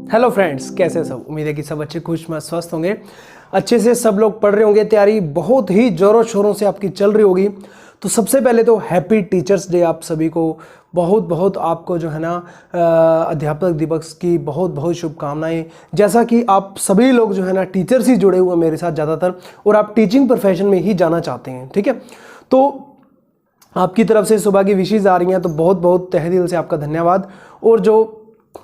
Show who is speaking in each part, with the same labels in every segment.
Speaker 1: Hello friends, कैसे हैं सब। उम्मीद है कि सब अच्छे खुश मस्त स्वस्थ होंगे, अच्छे से सब लोग पढ़ रहे होंगे। तैयारी बहुत ही जोरों शोरों से आपकी चल रही होगी। तो सबसे पहले तो हैप्पी टीचर्स डे आप सभी को। बहुत बहुत आपको जो है ना अध्यापक दिवस की बहुत बहुत शुभकामनाएं। जैसा कि आप सभी लोग जो है ना टीचर से जुड़े हुए हैं मेरे साथ ज़्यादातर, और आप टीचिंग प्रोफेशन में ही जाना चाहते हैं, ठीक है। तो आपकी तरफ से सुबह की विशेष आ रही हैं, तो बहुत बहुत तहे दिल से आपका धन्यवाद। और जो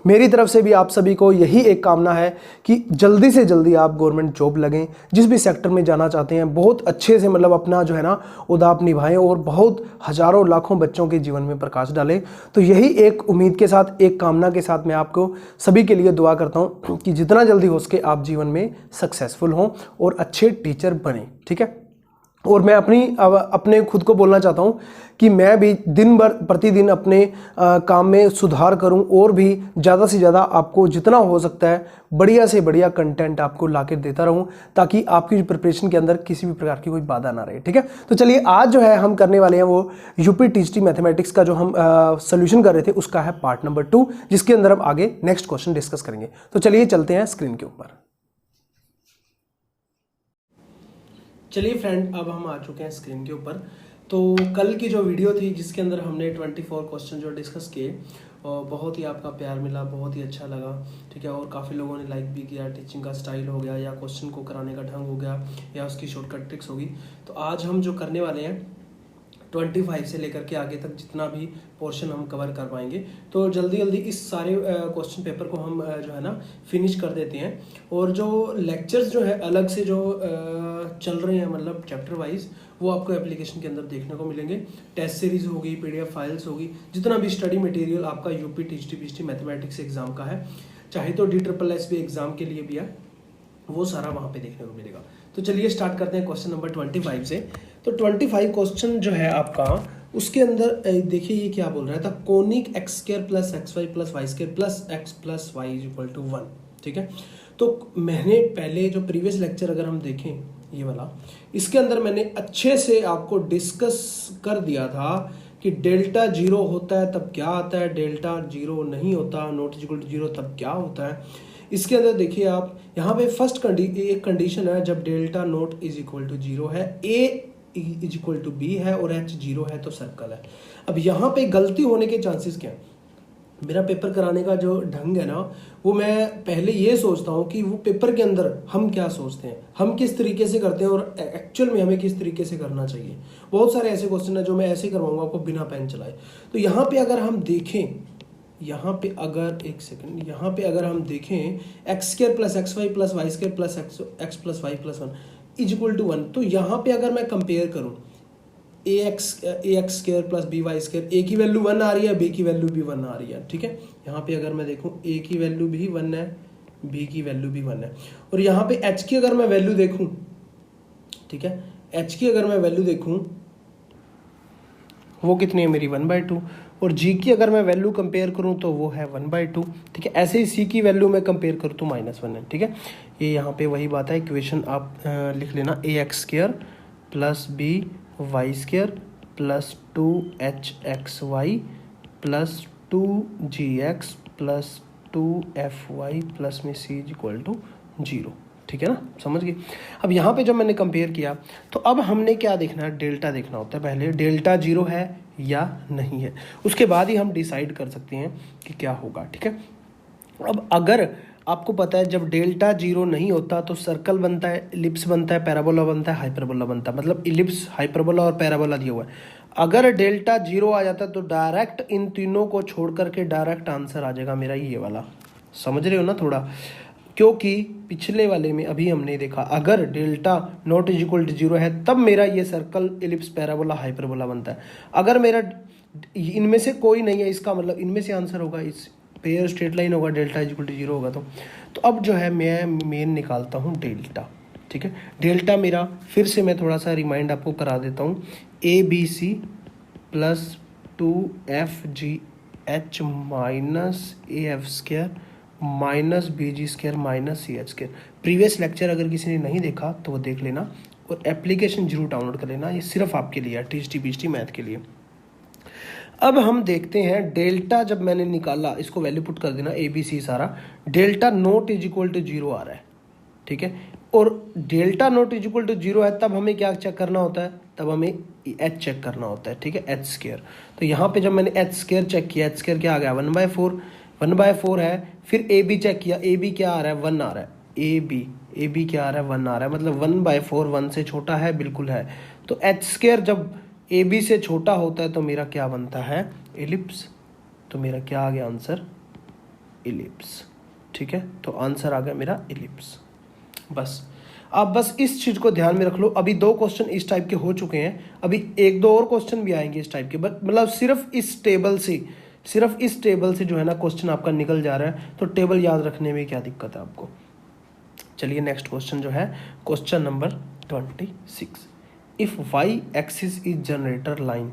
Speaker 1: मेरी तरफ से भी आप सभी को यही एक कामना है कि जल्दी से जल्दी आप गवर्नमेंट जॉब लगें, जिस भी सेक्टर में जाना चाहते हैं बहुत अच्छे से, मतलब अपना जो है ना ओहदा आप निभाएं और बहुत हजारों लाखों बच्चों के जीवन में प्रकाश डालें। तो यही एक उम्मीद के साथ, एक कामना के साथ मैं आपको सभी के लिए दुआ करता हूँ कि जितना जल्दी हो सके आप जीवन में सक्सेसफुल हों और अच्छे टीचर बने, ठीक है। और मैं अपने खुद को बोलना चाहता हूँ कि मैं भी दिन भर प्रतिदिन अपने काम में सुधार करूँ और भी ज़्यादा से ज़्यादा आपको जितना हो सकता है बढ़िया से बढ़िया कंटेंट आपको लाकर देता रहूँ, ताकि आपकी प्रिपरेशन के अंदर किसी भी प्रकार की कोई बाधा ना रहे, ठीक है। तो चलिए, आज जो है हम करने वाले हैं वो यूपी टीजीटी मैथमेटिक्स का जो हम सोल्यूशन कर रहे थे उसका है पार्ट नंबर 2, जिसके अंदर हम आगे नेक्स्ट क्वेश्चन डिस्कस करेंगे। तो चलिए चलते हैं स्क्रीन के ऊपर। चलिए फ्रेंड, अब हम आ चुके हैं स्क्रीन के ऊपर। तो कल की जो वीडियो थी जिसके अंदर हमने 24 क्वेश्चन जो डिस्कस किए, और बहुत ही आपका प्यार मिला, बहुत ही अच्छा लगा, ठीक है। और काफ़ी लोगों ने लाइक भी किया। टीचिंग का स्टाइल हो गया, या क्वेश्चन को कराने का ढंग हो गया, या उसकी शॉर्टकट ट्रिक्स होगी। तो आज हम जो करने वाले हैं 25 से लेकर के आगे तक जितना भी पोर्शन हम कवर कर पाएंगे, तो जल्दी जल्दी इस सारे क्वेश्चन पेपर को हम जो है ना फिनिश कर देते हैं। और जो लेक्चर्स जो है अलग से जो चल रहे हैं, मतलब चैप्टर वाइज, वो आपको एप्लीकेशन के अंदर देखने को मिलेंगे। टेस्ट सीरीज होगी, पीडीएफ फाइल्स होगी, जितना भी स्टडी मटेरियल आपका यूपी टीजीटी मैथमेटिक्स एग्जाम का है, चाहे तो DSSS भी एग्जाम के लिए भी है, वो सारा वहाँ पे देखने को मिलेगा। तो चलिए स्टार्ट करते हैं क्वेश्चन नंबर 25 से। तो 25 क्वेश्चन जो है आपका, उसके अंदर देखिए ये क्या बोल रहा था, conic x square plus x y plus y square plus x plus y is equal to 1, ठीक है। तो मैंने पहले जो प्रीवियस लेक्चर अगर हम देखें ये वाला, इसके अंदर मैंने अच्छे से आपको डिस्कस कर दिया था कि डेल्टा 0 होता है तब क्या आता है, डेल्टा 0 नहीं होता, नॉट इक्वल टू 0 तब क्या होता है। इसके अंदर देखिए आप यहाँ पे फर्स्ट एक कंडीशन है, जब delta not is equal to 0 है, A is equal to B है और एच 0 है तो सर्कल है। अब यहाँ पे गलती होने के चांसेस क्या है, मेरा पेपर कराने का जो ढंग है ना, वो मैं पहले ये सोचता हूँ कि वो पेपर के अंदर हम क्या सोचते हैं, हम किस तरीके से करते हैं और एक्चुअल में हमें किस तरीके से करना चाहिए। बहुत सारे ऐसे क्वेश्चन है जो मैं ऐसे करवाऊंगा आपको बिना पेन चलाए। तो यहाँ पे अगर हम देखें, यहाँ पे अगर एक सेकंड, यहाँ पे अगर हम देखें x square plus x y plus y square plus x plus y plus 1 is equal to 1, तो यहाँ पे अगर मैं कंपेयर करूँ a x square plus b y square, a की वैल्यू 1 आ रही है, बी की वैल्यू भी 1 आ रही है, ठीक है। यहाँ पे अगर मैं देखूँ ए की वैल्यू भी 1 है, बी की वैल्यू भी 1 है। और यहाँ पे एच की अगर मैं वैल्यू देखूँ, ठीक है, एच की अगर मैं वैल्यू देखूँ वो कितनी है मेरी 1/2, और जी की अगर मैं वैल्यू कंपेयर करूं तो वो है 1/2, ठीक है। ऐसे ही सी की वैल्यू मैं कंपेयर करूं तो -1 है, ठीक है। ये यहाँ पे वही बात है, इक्वेशन आप लिख लेना, a x square plus b y square plus 2hxy plus 2gx plus 2fy plus में c इज इक्वल टू 0, ठीक है ना, समझ गए। अब यहाँ पे जब मैंने कंपेयर किया तो अब हमने क्या देखना है, डेल्टा देखना होता है। पहले डेल्टा 0 है या नहीं है, उसके बाद ही हम डिसाइड कर सकते हैं कि क्या होगा, ठीक है। अब अगर आपको पता है जब डेल्टा 0 नहीं होता तो सर्कल बनता है, इलिप्स बनता है, पैराबोला बनता है, हाइपरबोला बनता है, मतलब इलिप्स, हाइपरबोला और पैराबोला दिया हुआ है। अगर डेल्टा 0 आ जाता तो डायरेक्ट इन तीनों को छोड़ करके डायरेक्ट आंसर आ जाएगा मेरा ये वाला, समझ रहे हो ना थोड़ा, क्योंकि पिछले वाले में अभी हमने देखा अगर delta not is equal to 0 है तब मेरा ये सर्कल, इलिप्स, पैराबोला, हाइपरबोला बनता है। अगर मेरा इनमें से कोई नहीं है, इसका मतलब इनमें से आंसर होगा, इस पेयर स्ट्रेट लाइन होगा, डेल्टा इज इक्वल टू 0 होगा। तो अब जो है मैं मेन निकालता हूँ डेल्टा, ठीक है। डेल्टा मेरा फिर से मैं थोड़ा सा रिमाइंड आपको करा देता हूँ, ABC plus 2FGH minus AF square minus BG square minus CH square. Previous lecture अगर किसी ने नहीं देखा तो वो देख लेना और एप्लीकेशन जरूर डाउनलोड कर लेना, ये सिर्फ आपके लिए है, टीजीटी मैथ के लिए। अब हम देखते हैं डेल्टा, जब मैंने निकाला इसको वैल्यू पुट कर देना ए बी सी सारा, delta not is equal to 0 आ रहा है, ठीक है। और delta not is equal to 0 है, तब हमें क्या चेक करना होता है, तब हमें एच चेक करना होता है, ठीक है, एच स्क्वायर। तो यहाँ पे जब मैंने एच स्क्वायर चेक किया, एच स्क्वायर क्या आ गया 1/4, 1/4 है। फिर ए बी चेक किया, ए बी क्या आ रहा है 1 आ रहा है, ए बी क्या आ रहा है 1 आ रहा है, मतलब 1/4 1 से छोटा है, बिल्कुल है। तो एच स्क्वायर जब ए बी से छोटा होता है तो मेरा क्या बनता है, एलिप्स। तो मेरा क्या आ गया आंसर, एलिप्स, ठीक है। तो आंसर आ गया मेरा एलिप्स। बस आप बस इस चीज़ को ध्यान में रख लो। अभी 2 क्वेश्चन इस टाइप के हो चुके हैं, अभी 1-2 और क्वेश्चन भी आएंगे इस टाइप के, बट मतलब सिर्फ इस टेबल से जो है ना क्वेश्चन आपका निकल जा रहा है। तो टेबल याद रखने में क्या दिक्कत है आपको। चलिए नेक्स्ट क्वेश्चन जो है question number 26। If y axis is generator line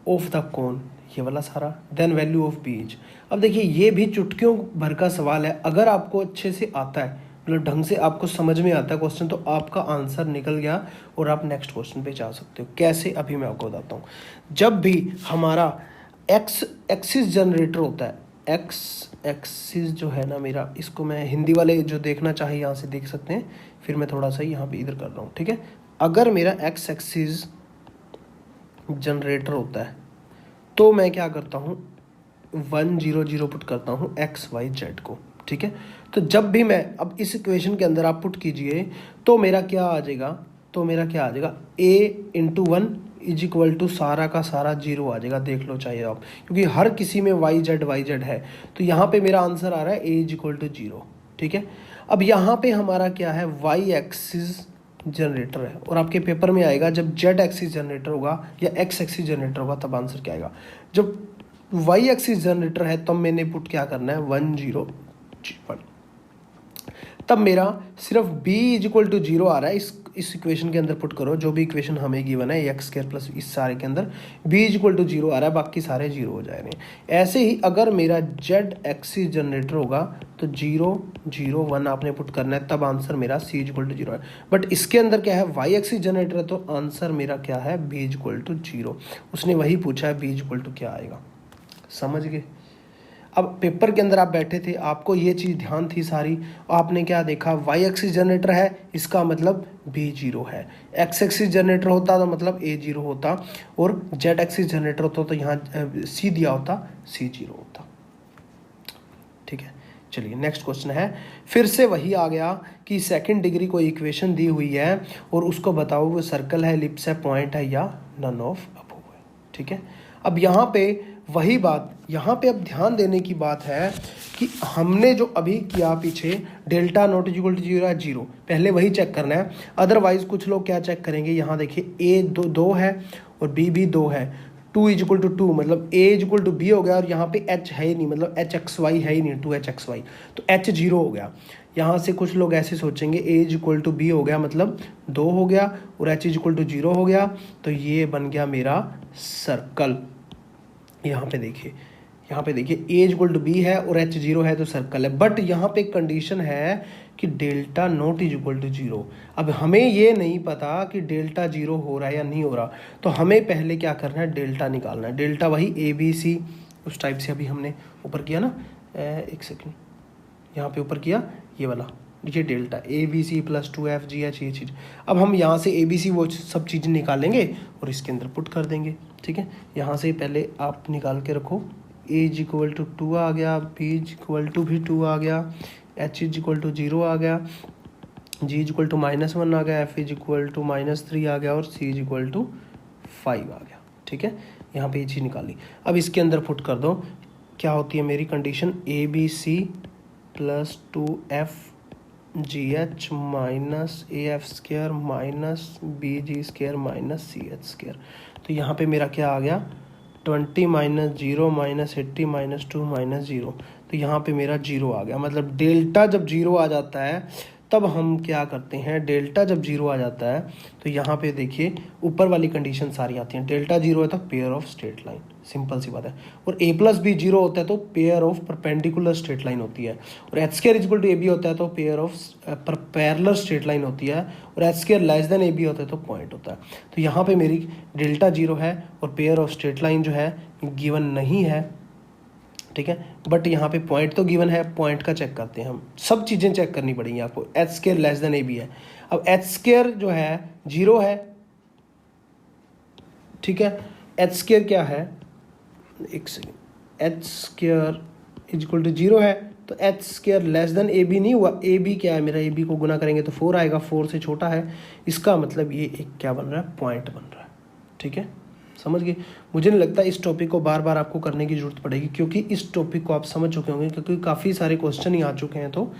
Speaker 1: of the cone, ये वाला सारा, देन वैल्यू ऑफ बीज। अब देखिए ये भी चुटकियों भर का सवाल है। अगर आपको अच्छे से आता है, मतलब ढंग से आपको समझ में आता है क्वेश्चन, तो आपका आंसर निकल गया और आप नेक्स्ट क्वेश्चन पे जा सकते हो। कैसे, अभी मैं आपको बताता हूँ। जब भी हमारा एक्स एक्सिस जनरेटर होता है, एक्स एक्सिस जो है ना मेरा, इसको मैं हिंदी वाले जो देखना चाहे यहाँ से देख सकते हैं, फिर मैं थोड़ा सा यहाँ पे इधर कर रहा हूँ, ठीक है। अगर मेरा एक्स एक्सिस जनरेटर होता है तो मैं क्या करता हूँ, 1 0 0 पुट करता हूँ एक्स वाई जेड को, ठीक है। तो जब भी मैं, अब इस इक्वेशन के अंदर आप पुट कीजिए तो मेरा क्या आ जाएगा, a into 1 is equal to सारा का सारा 0 आ जाएगा, देख लो चाहिए आप, क्योंकि हर किसी में वाई जेड है। तो यहाँ पे मेरा आंसर आ रहा है a इज इक्वल टू 0, ठीक है। अब यहाँ पे हमारा क्या है, वाई एक्सिस जनरेटर है, और आपके पेपर में आएगा जब जेड एक्सिस जनरेटर होगा या एक्स एक्सिस जनरेटर होगा तब आंसर क्या आएगा। जब वाई एक्सिस जनरेटर है तब मैंने पुट क्या करना है 1 0 1, तब मेरा सिर्फ b इज इक्वल टू 0 आ रहा है। इस इक्वेशन के अंदर पुट करो, जो भी इक्वेशन हमें गिवन है एक्स स्क्वायर प्लस इस सारे के अंदर b इज इक्वल टू 0 आ रहा है, बाकी सारे 0 हो जाएंगे। ऐसे ही अगर मेरा जेड एक्सिस जनरेटर होगा तो 0 0 1 आपने पुट करना है, तब आंसर मेरा c इज इक्वल टू 0 है। बट इसके अंदर क्या है, वाई एक्सिस जनरेटर है, तो आंसर मेरा क्या है, b इज इक्वल टू 0। उसने वही पूछा है b इज इक्वल टू क्या आएगा, समझ गए। अब पेपर के अंदर आप बैठे थे, आपको ये चीज़ ध्यान थी सारी, आपने क्या देखा, वाई एक्सिस जनरेटर है, इसका मतलब b 0 है। एक्स एक्सिस जनरेटर होता तो मतलब a 0 होता, और जेड एक्सिस जनरेटर होता तो यहाँ c दिया होता, c 0 होता, ठीक है। चलिए नेक्स्ट क्वेश्चन है, फिर से वही आ गया कि सेकंड डिग्री को इक्वेशन दी हुई है और उसको बताओ वो सर्कल है, एलिप्स है, पॉइंट है या नन ऑफ अबोव है, ठीक है। अब यहाँ पे वही बात, यहाँ पे अब ध्यान देने की बात है कि हमने जो अभी किया पीछे, delta not is equal to 0 है 0, पहले वही चेक करना है। अदरवाइज कुछ लोग क्या चेक करेंगे, यहाँ देखिए a 2 है और b भी 2 है, 2 इज इक्वल टू 2, मतलब a is equal to b हो गया, और यहाँ पे h है ही नहीं, मतलब h x y है ही नहीं, 2hxy, तो h 0 हो गया। यहाँ से कुछ लोग ऐसे सोचेंगे a is equal to b हो गया, मतलब 2 हो गया, और h इज इक्वल टू 0 हो गया, तो ये बन गया मेरा सर्कल। यहाँ पे देखिए a is equal to b है और h 0 है, तो सर्कल है। बट यहाँ पे एक कंडीशन है कि delta not is equal to 0। अब हमें ये नहीं पता कि डेल्टा 0 हो रहा है या नहीं हो रहा, तो हमें पहले क्या करना है, डेल्टा निकालना है। डेल्टा वही a b c उस टाइप से अभी हमने ऊपर किया ना, एक सेकेंड, यहाँ पे ऊपर किया ये वाला, ये delta a b c plus 2f g h, ये चीज़। अब हम यहाँ से a b c वो सब चीज़ें निकालेंगे और इसके अंदर पुट कर देंगे, ठीक है। यहाँ से पहले आप निकाल के रखो, a इज इक्वल टू 2 आ गया, b इज इक्वल टू भी 2 आ गया, h इज इक्वल टू 0 आ गया, g इज इक्वल टू -1 आ गया, f इज इक्वल टू -3 आ गया, और c इज इक्वल टू 5 आ गया, ठीक है। यहाँ पे ये चीज़ निकाली। अब इसके अंदर पुट कर दो, क्या होती है मेरी condition, a b c plus 2f g h minus a f square minus b g square minus c h square. तो यहाँ पे मेरा क्या आ गया, 20 माइनस 0 माइनस 80 माइनस 2 माइनस 0, तो यहाँ पे मेरा 0 आ गया। मतलब डेल्टा जब 0 आ जाता है तब हम क्या करते हैं, डेल्टा जब जीरो आ जाता है तो यहाँ पे देखिए ऊपर वाली कंडीशन सारी आती हैं। डेल्टा जीरो है तो pair of straight line, simple सी बात है। और ए प्लस बी जीरो होता है तो pair of perpendicular straight line होती है। और h square equal to a b होता है तो pair of parallel straight line होती है। और h square less than a b होता है तो पॉइंट होता है। तो यहाँ पे मेरी डेल्टा जीरो है और पेयर ऑफ स्ट्रेट लाइन जो है गिवन नहीं है, ठीक है। बट यहाँ पे पॉइंट तो गिवन है, पॉइंट का चेक करते हैं हम। सब चीज़ें चेक करनी पड़ेंगी आपको। H square less than a b है, अब एच स्क्वायर जो है जीरो है, ठीक है। एच स्क्वायर क्या है, एक second, h square is equal to zero है तो h square less than a b नहीं हुआ। ए बी क्या है मेरा, ए बी को गुना करेंगे तो 4 आएगा, 4 से छोटा है। इसका मतलब ये एक क्या बन रहा है, पॉइंट बन रहा है, ठीक है। समझ गए। मुझे नहीं लगता इस टॉपिक को बार बार आपको करने की जरूरत पड़ेगी, क्योंकि इस टॉपिक को आप समझ चुके होंगे, क्योंकि काफ़ी सारे क्वेश्चन ही आ चुके हैं, तो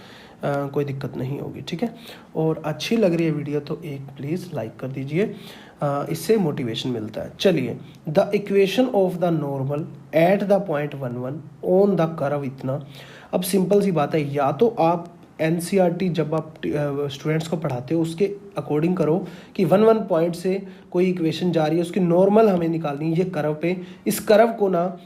Speaker 1: कोई दिक्कत नहीं होगी, ठीक है। और अच्छी लग रही है वीडियो तो एक प्लीज़ लाइक कर दीजिए, इससे मोटिवेशन मिलता है। चलिए, the equation of the normal at the point 1 1 on the curve इतना। अब सिंपल सी बात है, या तो आप एनसीईआरटी जब आप स्टूडेंट्स को पढ़ाते हो उसके अकॉर्डिंग करो कि 1 1 पॉइंट से कोई इक्वेशन जा रही है, उसकी नॉर्मल हमें निकालनी है। ये कर्व पे, इस कर्व को ना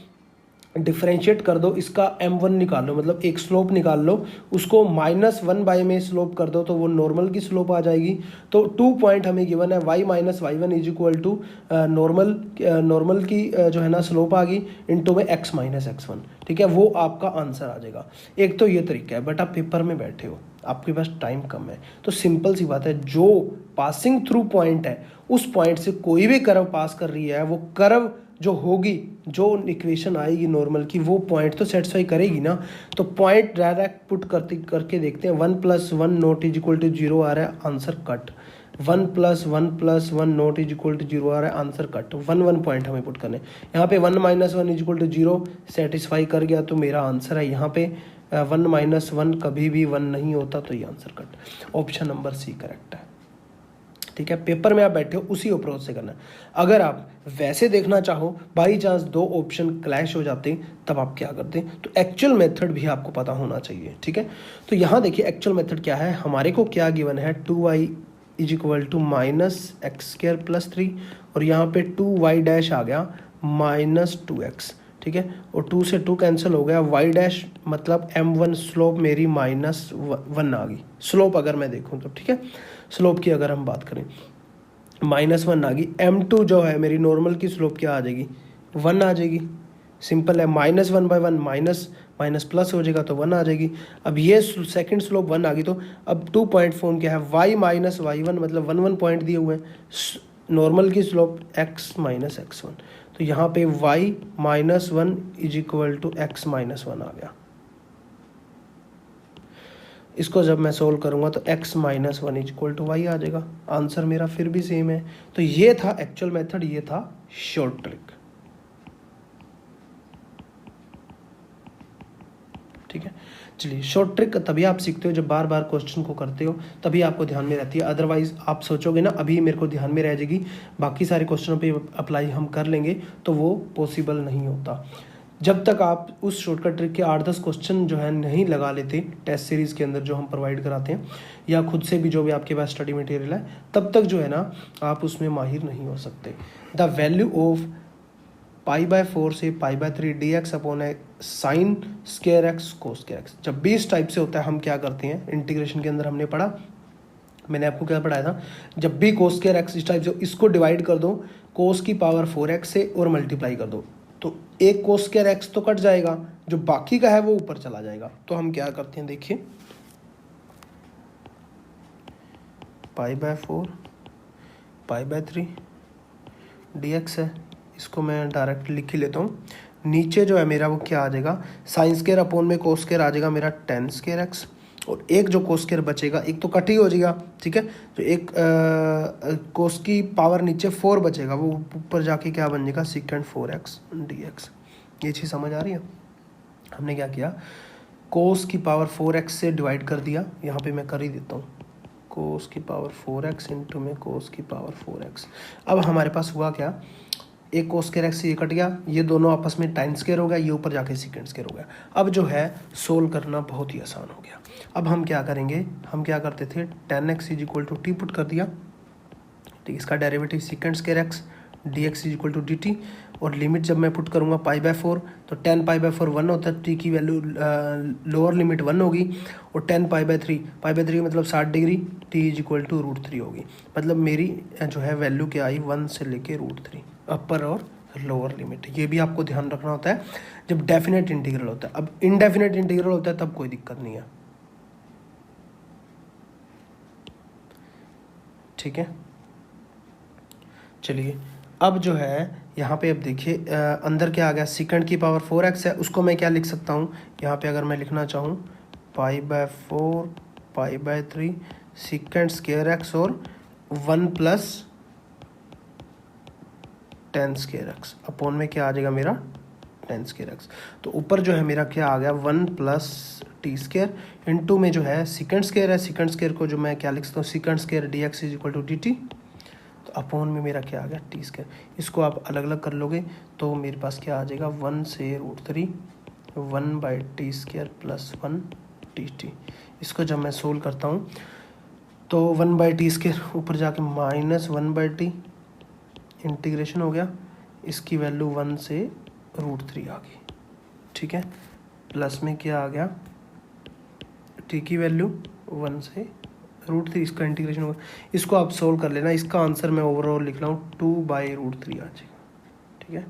Speaker 1: डिफ्रेंशिएट कर दो, इसका m1 निकाल लो, मतलब एक स्लोप निकाल लो, उसको -1 बाय में स्लोप कर दो तो वो नॉर्मल की स्लोप आ जाएगी। तो 2 पॉइंट हमें गिवन है, y minus y1 is equal to normal की जो है ना स्लोप आ गई इनटू में x माइनस x1, ठीक है। वो आपका आंसर आ जाएगा। एक तो ये तरीका है, बट आप पेपर में बैठे हो, आपके पास टाइम कम है, तो सिंपल सी बात है, जो पासिंग थ्रू पॉइंट है उस पॉइंट से कोई भी कर्व पास कर रही है, वो कर्व जो होगी, जो इक्वेशन आएगी नॉर्मल की, वो पॉइंट तो सेटिस्फाई करेगी ना। तो पॉइंट डायरेक्ट पुट करके देखते हैं। 1 + 1 नॉट इज इक्वल टू 0 आ रहा है, answer cut. 1 + 1 + 1 not is equal to 0 आ रहा है, आंसर कट। 1 1 पॉइंट हमें पुट करने। यहाँ पे 1 - 1 इज इक्वल टू 0 सेटिस्फाई कर गया तो मेरा आंसर है। यहाँ पे 1 - 1 कभी भी 1 नहीं होता, तो ये answer cut. Option number c correct है, ठीक है। पेपर में आप बैठे हो उसी अप्रोच से करना। अगर आप वैसे देखना चाहो, बाई चांस 2 ऑप्शन क्लैश हो जाते, तब आप क्या करते, तो एक्चुअल मेथड भी आपको पता होना चाहिए, ठीक है। तो यहाँ देखिए एक्चुअल मेथड क्या है, हमारे को क्या गिवन है, 2y is equal to -x² + 3 और यहाँ पे 2y डैश आ गया -2x, ठीक है। और 2 से 2 कैंसिल हो गया, y डैश मतलब m1 स्लोप मेरी -1 आ गई। स्लोप अगर मैं देखूँ तो, ठीक है, स्लोप की अगर हम बात करें -1 आ गई। m2 जो है मेरी नॉर्मल की स्लोप क्या आ जाएगी, 1 आ जाएगी। सिंपल है, -1/1 माइनस प्लस हो जाएगा तो 1 आ जाएगी। अब ये सेकंड स्लोप 1 आ गई, तो अब 2 पॉइंट फॉर्म क्या है, y माइनस y1 मतलब 1 1 पॉइंट दिए हुए हैं, नॉर्मल की स्लोप x माइनस x1। तो यहाँ पे y - 1 is equal to x - 1 आ गया। इसको जब मैं सोल्व करूंगा तो x - 1 is equal to y आ जाएगा। आंसर मेरा फिर भी सेम है। तो ये था एक्चुअल मेथड, ये था शॉर्ट ट्रिक, ठीक है। चलिए, शॉर्ट ट्रिक तभी आप सीखते हो जब बार बार क्वेश्चन को करते हो, तभी आपको ध्यान में रहती है। अदरवाइज आप सोचोगे ना अभी मेरे को ध्यान में रह जाएगी, बाकी सारे क्वेश्चनों पे अप्लाई हम कर लेंगे, तो वो पॉसिबल नहीं होता। जब तक आप उस शॉर्टकट ट्रिक के 8-10 क्वेश्चन जो है नहीं लगा लेते टेस्ट सीरीज़ के अंदर जो हम प्रोवाइड कराते हैं, या खुद से भी जो भी आपके पास स्टडी मटेरियल है, तब तक जो है ना आप उसमें माहिर नहीं हो सकते। द वैल्यू ऑफ π/4 से π/3 dx upon sine square x cos square x। जब भी इस टाइप से होता है हम क्या करते हैं, इंटीग्रेशन के अंदर हमने पढ़ा, मैंने आपको क्या पढ़ाया था, जब भी कोस स्क्वायर x इस टाइप से, इसको डिवाइड कर दो कोस की पावर 4x से और मल्टीप्लाई कर दो, तो एक कोस स्क्वायर x तो कट जाएगा, जो बाकी का है वो ऊपर चला जाएगा। तो हम क्या करते हैं, देखिए π/4 π/3 dx है, इसको मैं डायरेक्ट लिख ही लेता हूँ। नीचे जो है मेरा वो क्या आ जाएगा, साइन स्क्वायर अपॉन में कोस स्क्वायर आ जाएगा मेरा tan स्क्वायर x, और एक जो कोस स्क्वायर बचेगा, एक तो कट ही हो जाएगा, ठीक है। तो एक कोस की पावर नीचे 4 बचेगा, वो ऊपर जाके क्या बन जाएगा, secant 4x dx। ये चीज़ समझ आ रही है। हमने क्या किया, कोस की पावर 4x से डिवाइड कर दिया, यहाँ पे मैं कर ही देता हूँ, कोस की पावर 4x इंटू में कोस की पावर 4x। अब हमारे पास हुआ क्या, एक कोस स्क्वायर एक्स ये कट गया, ये दोनों आपस में टाइन स्क्वायर हो गया, ये ऊपर जाके सीकेंट स्क्वायर हो गया। अब जो है सोल्व करना बहुत ही आसान हो गया। अब हम क्या करेंगे, हम क्या करते थे, tan x is equal to t put कर दिया, ठीक, इसका derivative secant square x d x is equal to d t, और लिमिट जब मैं पुट करूँगा π/4 तो tan π/4 1 होता है, टी की वैल्यू लोअर लिमिट 1 होगी, और tan π/3 मतलब 60 degree, t is equal to √3 होगी। मतलब मेरी जो है वैल्यू क्या आई 1 से लेके √3, अपर और लोअर लिमिट। ये भी आपको ध्यान रखना होता है जब डेफिनेट इंटीग्रल होता है। अब इनडेफिनेट इंटीग्रल होता है तब कोई दिक्कत नहीं है, ठीक है। चलिए अब जो है यहाँ पे अब देखिए अंदर क्या आ गया, सेकंड की पावर 4x है, उसको मैं क्या लिख सकता हूँ यहाँ पे, अगर मैं लिखना चाहूँ π/4 π/3 सेकंड स्क्वायर एक्स और 1 plus tan square x upon में क्या आ जाएगा मेरा tan स्क्वायर एक्स। तो ऊपर जो है मेरा क्या आ गया 1 प्लस टी स्क्वायर, इंटू में जो है सेकंड स्क्वायर है, सेकंड स्क्वायर को जो मैं क्या लिख सकता हूँ second square d x is equal to d t, तो अपॉन में मेरा क्या आ गया टी स्क्वायर। इसको आप अलग अलग कर लोगे तो मेरे पास क्या आ जाएगा 1 से √3 1/t square plus 1 T T. इसको जब मैं सोल्व करता हूँ तो 1/t स्क्वायर ऊपर जाके -1/t इंटीग्रेशन हो गया, इसकी वैल्यू 1 से √3 आ गई, ठीक है। प्लस में क्या आ गया टी की वैल्यू 1 से √3, इसका इंटीग्रेशन होगा। इसको आप सोल्व कर लेना, इसका आंसर मैं ओवरऑल लिख रहा हूँ 2/√3 आ जाएगा, ठीक है,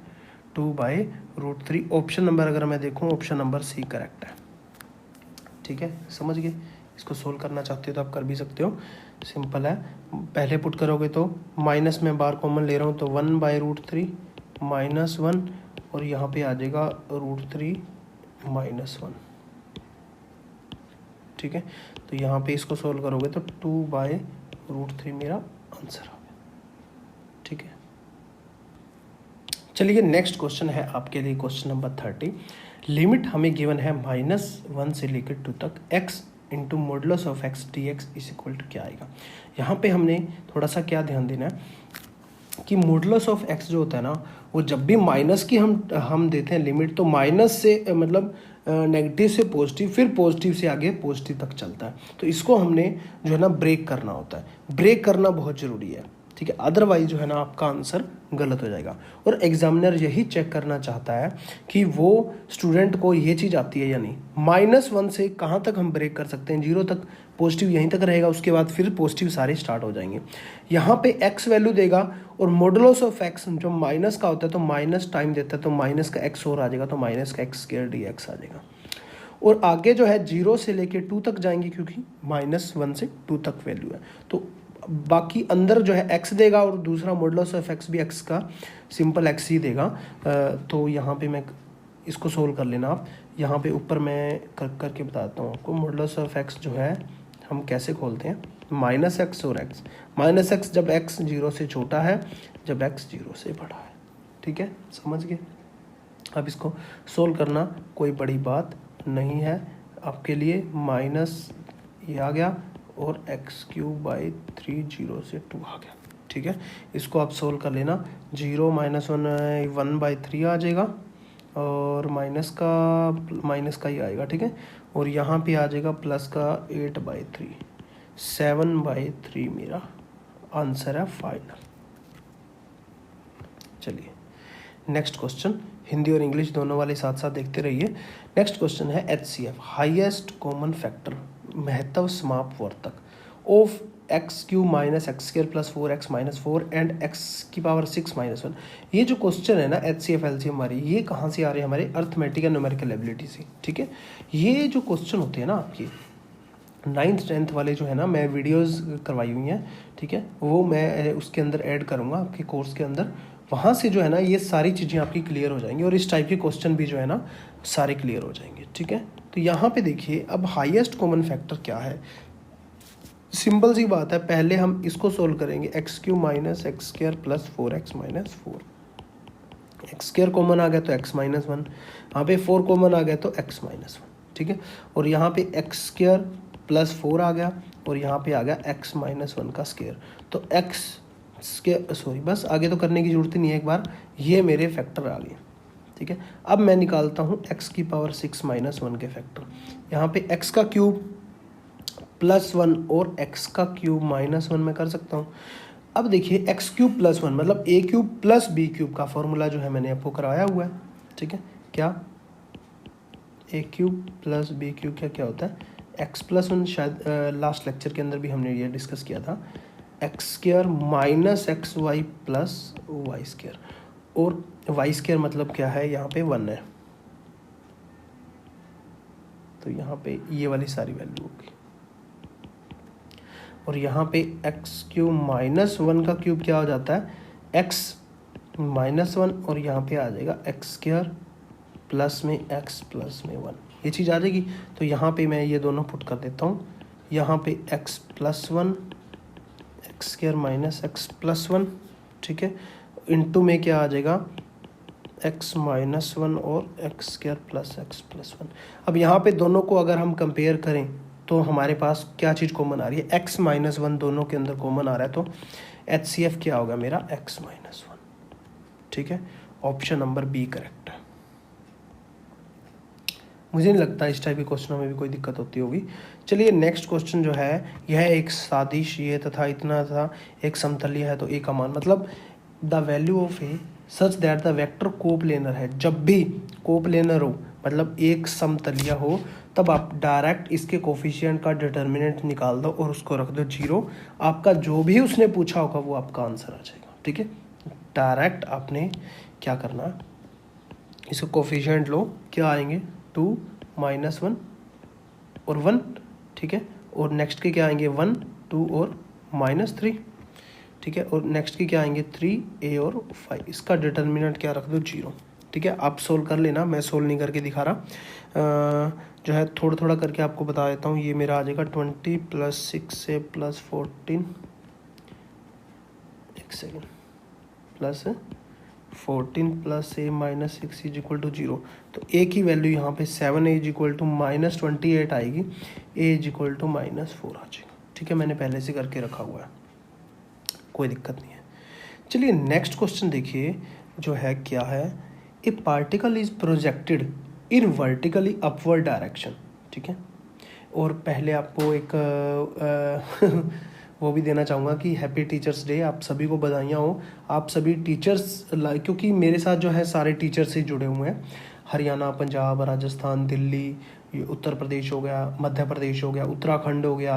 Speaker 1: 2/√3। ऑप्शन नंबर अगर मैं देखूँ ऑप्शन नंबर सी करेक्ट है, ठीक है, समझ गए। इसको सोल्व करना चाहते हो तो आप कर भी सकते हो, सिंपल है। पहले पुट करोगे तो माइनस में बार कॉमन ले रहा हूँ तो 1/√3 -1, और यहाँ पे आ जाएगा √3 -1, ठीक है। तो यहाँ पे इसको सोल्व करोगे तो 2/√3 मेरा आंसर आ गया, ठीक है। चलिए नेक्स्ट क्वेश्चन है आपके लिए क्वेश्चन नंबर 30। लिमिट हमें गिवन है -1 से लेकर 2 तक x into modulus of x dx is equal to क्या आएगा। यहाँ पे हमने थोड़ा सा क्या ध्यान देना है कि मॉडुलस ऑफ x जो होता है ना, वो जब भी माइनस की हम देते हैं लिमिट, तो माइनस से मतलब नेगेटिव से पॉजिटिव, फिर पॉजिटिव से आगे पॉजिटिव तक चलता है। तो इसको हमने जो है ना ब्रेक करना होता है, ब्रेक करना बहुत ज़रूरी है, ठीक है, अदरवाइज जो है ना आपका आंसर गलत हो जाएगा। और एग्जामिनर यही चेक करना चाहता है कि वो स्टूडेंट को ये चीज़ आती है या नहीं। -1 से कहाँ तक हम ब्रेक कर सकते हैं, 0 तक, पॉजिटिव यहीं तक रहेगा, उसके बाद फिर पॉजिटिव सारे स्टार्ट हो जाएंगे। यहाँ पे x वैल्यू देगा, और मॉडुलस ऑफ x जो माइनस का होता है तो माइनस टाइम देता है, तो माइनस का x और आ जाएगा, तो माइनस का x स्क्वायर dx आ जाएगा। और आगे जो है 0 से लेके 2 तक जाएंगे, क्योंकि -1 से 2 तक वैल्यू है, तो बाकी अंदर जो है x देगा, और दूसरा मॉडुलस ऑफ x भी x का सिंपल x ही देगा। तो यहाँ पे मैं इसको सोल्व कर लेना आप। यहाँ पे ऊपर मैं करके बताता हूँ आपको। मॉडुलस ऑफ x जो है हम कैसे खोलते हैं, -x और x। -x जब x 0 से छोटा है, जब x 0 से बड़ा है, ठीक है, समझ गए। अब इसको सोल्व करना कोई बड़ी बात नहीं है आपके लिए। माइनस ये आ गया, और x³ 0 से 2 आ गया, ठीक है। इसको आप सोल्व कर लेना, 0 -1 1/3 आ जाएगा, और माइनस का ही आएगा, ठीक है। और यहाँ पे आ जाएगा प्लस का 8/3, 7/3 मेरा आंसर है फाइनल। चलिए नेक्स्ट क्वेश्चन, हिंदी और इंग्लिश दोनों वाले साथ साथ देखते रहिए। नेक्स्ट क्वेश्चन है HCF, हाईएस्ट कॉमन फैक्टर, महत्व समापवर्तक of x³ - x² + 4x - 4 and x⁻6 - 1। ये जो क्वेश्चन है ना HCF LCM हमारी, ये कहाँ से आ रहे हैं, हमारे अर्थमेटिक एंड न्यूमेरिकल एबिलिटी से, ठीक है। ये जो क्वेश्चन होते हैं ना आपकी 9th 10th वाले जो है ना, मैं वीडियोस करवाई हुई हैं, ठीक है, वो मैं उसके अंदर ऐड करूँगा आपके कोर्स के अंदर। वहाँ से जो है ना ये सारी चीज़ें आपकी क्लियर हो जाएंगी, और इस टाइप के क्वेश्चन भी जो है ना सारे क्लियर हो जाएंगे, ठीक है। तो यहाँ पे देखिए अब हाईएस्ट कॉमन फैक्टर क्या है, सिंपल सी बात है। पहले हम इसको सोल्व करेंगे, x³ - x² + 4x - 4। x² common आ गया तो x - 1, यहाँ पे 4 कॉमन आ गया तो x - 1, ठीक है। और यहाँ पे x² + 4 आ गया, और यहाँ पे आ गया x - 1 का स्क्वायर, तो x बस आगे तो करने की जरूरत ही नहीं है, एक बार ये मेरे फैक्टर आ गए। ठीक है, अब मैं निकालता हूँ x की पावर 6 माइनस 1 के फैक्टर। यहाँ पे x का क्यूब प्लस 1 और x का क्यूब माइनस 1 मैं कर सकता हूँ। अब देखिए x क्यूब प्लस 1 मतलब a cube plus b cube का फॉर्मूला जो है मैंने आपको करवाया हुआ है। ठीक है, क्या a cube plus b cube क्या होता है, x प्लस 1, शायद लास्ट लेक्चर के अंदर भी हमने ये डिस्कस किया था, x square minus x y plus y square, और वाई स्क्वायर मतलब क्या है, यहाँ पे 1 है, तो यहाँ पे ये वाली सारी वैल्यू होगी। और यहाँ पे एक्स क्यूब माइनस 1 का क्यूब क्या हो जाता है, एक्स माइनस 1, और यहाँ पे आ जाएगा एक्स स्क्वायर प्लस में एक्स प्लस में 1, ये चीज़ आ जाएगी। तो यहाँ पे मैं ये दोनों पुट कर देता हूँ, यहाँ पे x plus 1 x square minus x plus 1, ठीक है, इनटू में क्या आ जाएगा एक्स माइनस 1 और x square plus x plus 1। अब यहाँ पे दोनों को अगर हम कंपेयर करें तो हमारे पास क्या चीज़ कॉमन आ रही है, एक्स माइनस 1 दोनों के अंदर कॉमन आ रहा है, तो HCF क्या होगा मेरा एक्स माइनस 1। ठीक है, ऑप्शन नंबर बी करेक्ट है। मुझे नहीं लगता इस टाइप के क्वेश्चनों में भी कोई दिक्कत होती होगी। चलिए नेक्स्ट क्वेश्चन जो है, यह एक सादिश ये तथा इतना था एक समतलीय है तो ए का मान, मतलब the value of A such that the vector coplanar है। जब भी कोप्लेनर हो मतलब एक समतलीय हो, तब आप डायरेक्ट इसके कोफिशिएंट का डिटर्मिनेंट निकाल दो और उसको रख दो 0। आपका जो भी उसने पूछा होगा वो आपका आंसर आ जाएगा। ठीक है, डायरेक्ट आपने क्या करना, इसको कोफिशिएंट लो, क्या आएंगे 2 माइनस 1 और 1। ठीक है, और नेक्स्ट के क्या आएंगे 1 2 और माइनस 3। ठीक है, और नेक्स्ट के क्या आएंगे 3 a और 5, इसका डिटर्मिनेंट क्या रख दो 0। ठीक है, आप सोल्व कर लेना, मैं सोल्व नहीं करके दिखा रहा, जो है थोड़ा थोड़ा करके आपको बता देता हूँ। ये मेरा आ जाएगा 20 प्लस 6a प्लस 14, एक second, plus 14 plus a minus 6 is equal to 0। तो a की वैल्यू यहाँ पे 7a is equal to minus 28 आएगी, a is equal to minus 4 आ जाएगा। ठीक है, मैंने पहले से करके रखा हुआ है, कोई दिक्कत नहीं है। चलिए नेक्स्ट क्वेश्चन देखिए, जो है क्या है, ए particle is projected in vertically upward direction. ठीक है, और पहले आपको एक वो भी देना चाहूँगा कि हैप्पी टीचर्स डे, आप सभी को बधाइयाँ हो। आप सभी टीचर्स, क्योंकि मेरे साथ जो है सारे टीचर्स से जुड़े हुए हैं, हरियाणा, पंजाब, राजस्थान, दिल्ली, उत्तर प्रदेश हो गया, मध्य प्रदेश हो गया, उत्तराखंड हो गया,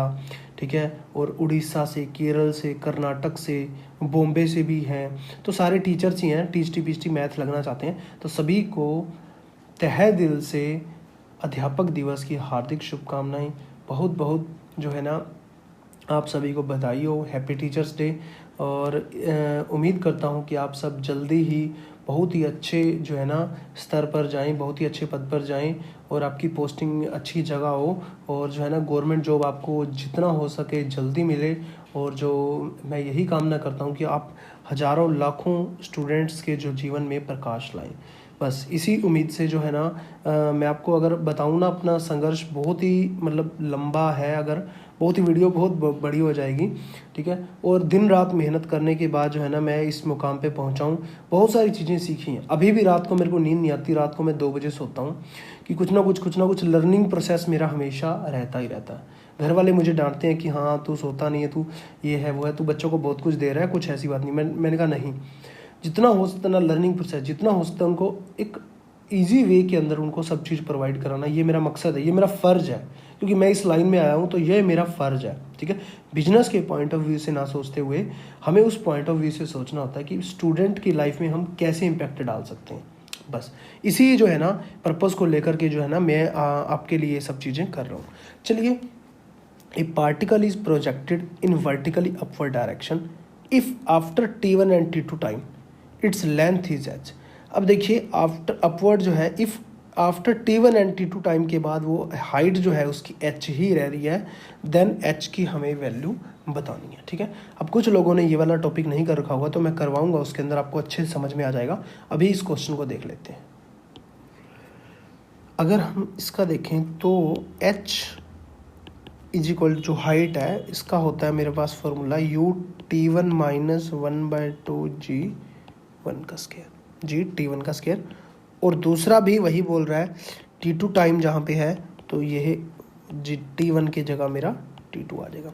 Speaker 1: ठीक है, और उड़ीसा से, केरल से, कर्नाटक से, बॉम्बे से भी हैं, तो सारे टीचर्स ही हैं, टीचटी मैथ लगना चाहते हैं। तो सभी को तहे दिल से अध्यापक दिवस की हार्दिक शुभकामनाएं, बहुत बहुत जो है ना आप सभी को बधाई हो, हैप्पी टीचर्स डे। और उम्मीद करता हूँ कि आप सब जल्दी ही बहुत ही अच्छे जो है ना स्तर पर जाएं, बहुत ही अच्छे पद पर जाएं, और आपकी पोस्टिंग अच्छी जगह हो, और जो है ना गवर्नमेंट जॉब आपको जितना हो सके जल्दी मिले। और जो मैं यही कामना करता हूँ कि आप हज़ारों लाखों स्टूडेंट्स के जो जीवन में प्रकाश लाएं। बस इसी उम्मीद से जो है ना मैं आपको अगर बताऊँ ना, अपना संघर्ष बहुत ही मतलब लंबा है, अगर बहुत ही वीडियो बहुत बड़ी हो जाएगी। ठीक है, और दिन रात मेहनत करने के बाद जो है ना मैं इस मुकाम पे पहुंचा हूँ, बहुत सारी चीज़ें सीखी हैं। अभी भी रात को मेरे को नींद नहीं आती, रात को मैं 2 बजे सोता हूँ, कि कुछ ना कुछ लर्निंग प्रोसेस मेरा हमेशा रहता ही रहता है। घर वाले मुझे डांटते हैं कि हाँ तू सोता नहीं है, तू ये है वो है, तू बच्चों को बहुत कुछ दे रहा है, कुछ ऐसी बात नहीं। मैंने कहा नहीं, जितना हो सकता ना लर्निंग प्रोसेस, जितना हो सकता उनको एक ईजी वे के अंदर उनको सब चीज़ प्रोवाइड कराना, ये मेरा मकसद है, ये मेरा फ़र्ज़ है, क्योंकि मैं इस लाइन में आया हूँ तो ये मेरा फ़र्ज़ है। ठीक है, बिजनेस के पॉइंट ऑफ व्यू से ना सोचते हुए हमें उस पॉइंट ऑफ व्यू से सोचना होता है कि स्टूडेंट की लाइफ में हम कैसे इम्पैक्ट डाल सकते हैं। बस इसी जो है ना पर्पज़ को लेकर के जो है ना मैं आपके लिए ये सब चीज़ें कर रहा हूँ। चलिए, ए particle is projected in vertically upward direction if after T1 and T2 time its length is h। अब देखिए आफ्टर अपवर्ड जो है, if after T1 and T2 time के बाद वो हाइट जो है उसकी h ही रह रही है, देन h की हमें वैल्यू बतानी है। ठीक है, अब कुछ लोगों ने ये वाला टॉपिक नहीं कर रखा होगा तो मैं करवाऊंगा, उसके अंदर आपको अच्छे से समझ में आ जाएगा। अभी इस क्वेश्चन को देख लेते हैं। अगर हम इसका देखें तो h इज इक्वल जो हाइट है इसका होता है मेरे पास formula u T1 minus 1/2 G1 का स्क्वायर, जी T1 का स्क्वायर। और दूसरा भी वही बोल रहा है T2 टाइम जहाँ पे है तो यह जी T1 की जगह मेरा T2 आ जाएगा।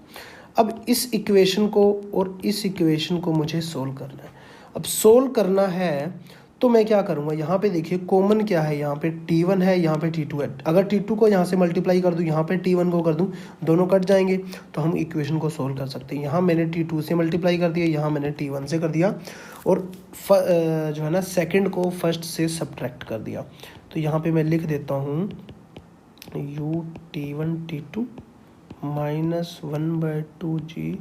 Speaker 1: अब इस इक्वेशन को और इस इक्वेशन को मुझे सोल्व करना है। अब सोल्व करना है तो मैं क्या करूँगा, यहाँ पे देखिए कॉमन क्या है, यहाँ पे T1 है, यहाँ पे T2 है। अगर T2 को यहाँ से मल्टीप्लाई कर दूँ, यहाँ पे T1 को कर दूँ, दोनों कट जाएंगे तो हम इक्वेशन को सोल्व कर सकते हैं। यहाँ मैंने T2 से मल्टीप्लाई कर दिया, यहाँ मैंने T1 से कर दिया, और जो है ना सेकंड को फर्स्ट से सब्ट्रैक्ट कर दिया। तो यहाँ पे मैं लिख देता हूँ U T1 T2 minus 1/2 G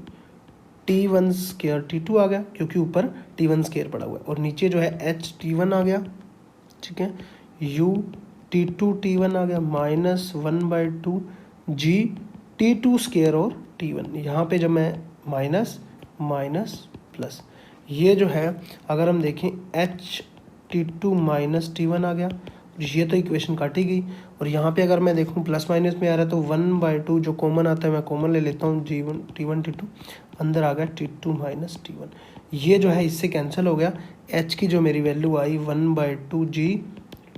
Speaker 1: T1 square T2 आ गया, क्योंकि ऊपर T1 स्क्वायर पड़ा हुआ है, और नीचे जो है H T1 आ गया, ठीक है। U T2 T1 आ गया माइनस 1/2 G T2 स्क्वायर और T1। यहाँ पे जब मैं माइनस माइनस प्लस, ये जो है अगर हम देखें H T2 माइनस T1 आ गया, ये तो इक्वेशन काटी गई। और यहाँ पे अगर मैं देखूँ प्लस माइनस में आ रहा है तो 1/2 जो कॉमन आता है मैं कॉमन ले लेता हूँ, G1 T1 T2 अंदर आ गया T2 माइनस T1, ये जो है इससे कैंसिल हो गया। H की जो मेरी वैल्यू आई 1/2 G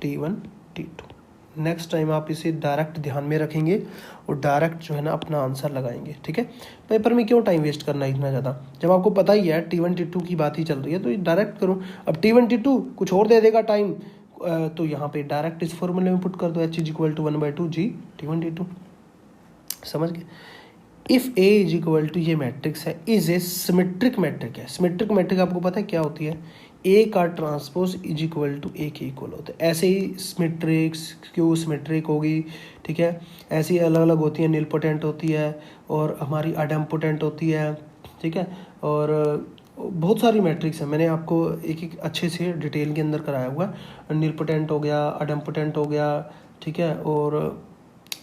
Speaker 1: T1 T2। Next time आप इसे डायरेक्ट ध्यान में रखेंगे और डायरेक्ट जो है ना अपना आंसर लगाएंगे, ठीक है। पेपर में क्यों टाइम वेस्ट करना इतना ज़्यादा, जब आपको पता ही है T1 T2 की बात ही चल रही है तो डायरेक्ट करो। अब T1 T2 कुछ और दे देगा टाइम, तो यहाँ पे डायरेक्ट इस फॉर्मूले में पुट कर दो, H is equal to 1/2 G T1 T2। समझ गए। If A is equal to, ये मैट्रिक्स है, इज ए सिमेट्रिक मैट्रिक है। सिमेट्रिक मैट्रिक आपको पता है क्या होती है, A का transpose is equal to A के इक्वल होता है। ऐसे ही सिमेट्रिक्स क्यू सिमेट्रिक होगी, ठीक है। ऐसे ही अलग अलग होती है, नीलपोटेंट होती है और हमारी अडेम्पोटेंट होती है, ठीक है। और बहुत सारी मैट्रिक्स है, मैंने आपको एक एक अच्छे से डिटेल के अंदर कराया हुआ है। नीलपोटेंट हो गया, अडेम्पोटेंट हो गया, ठीक है, और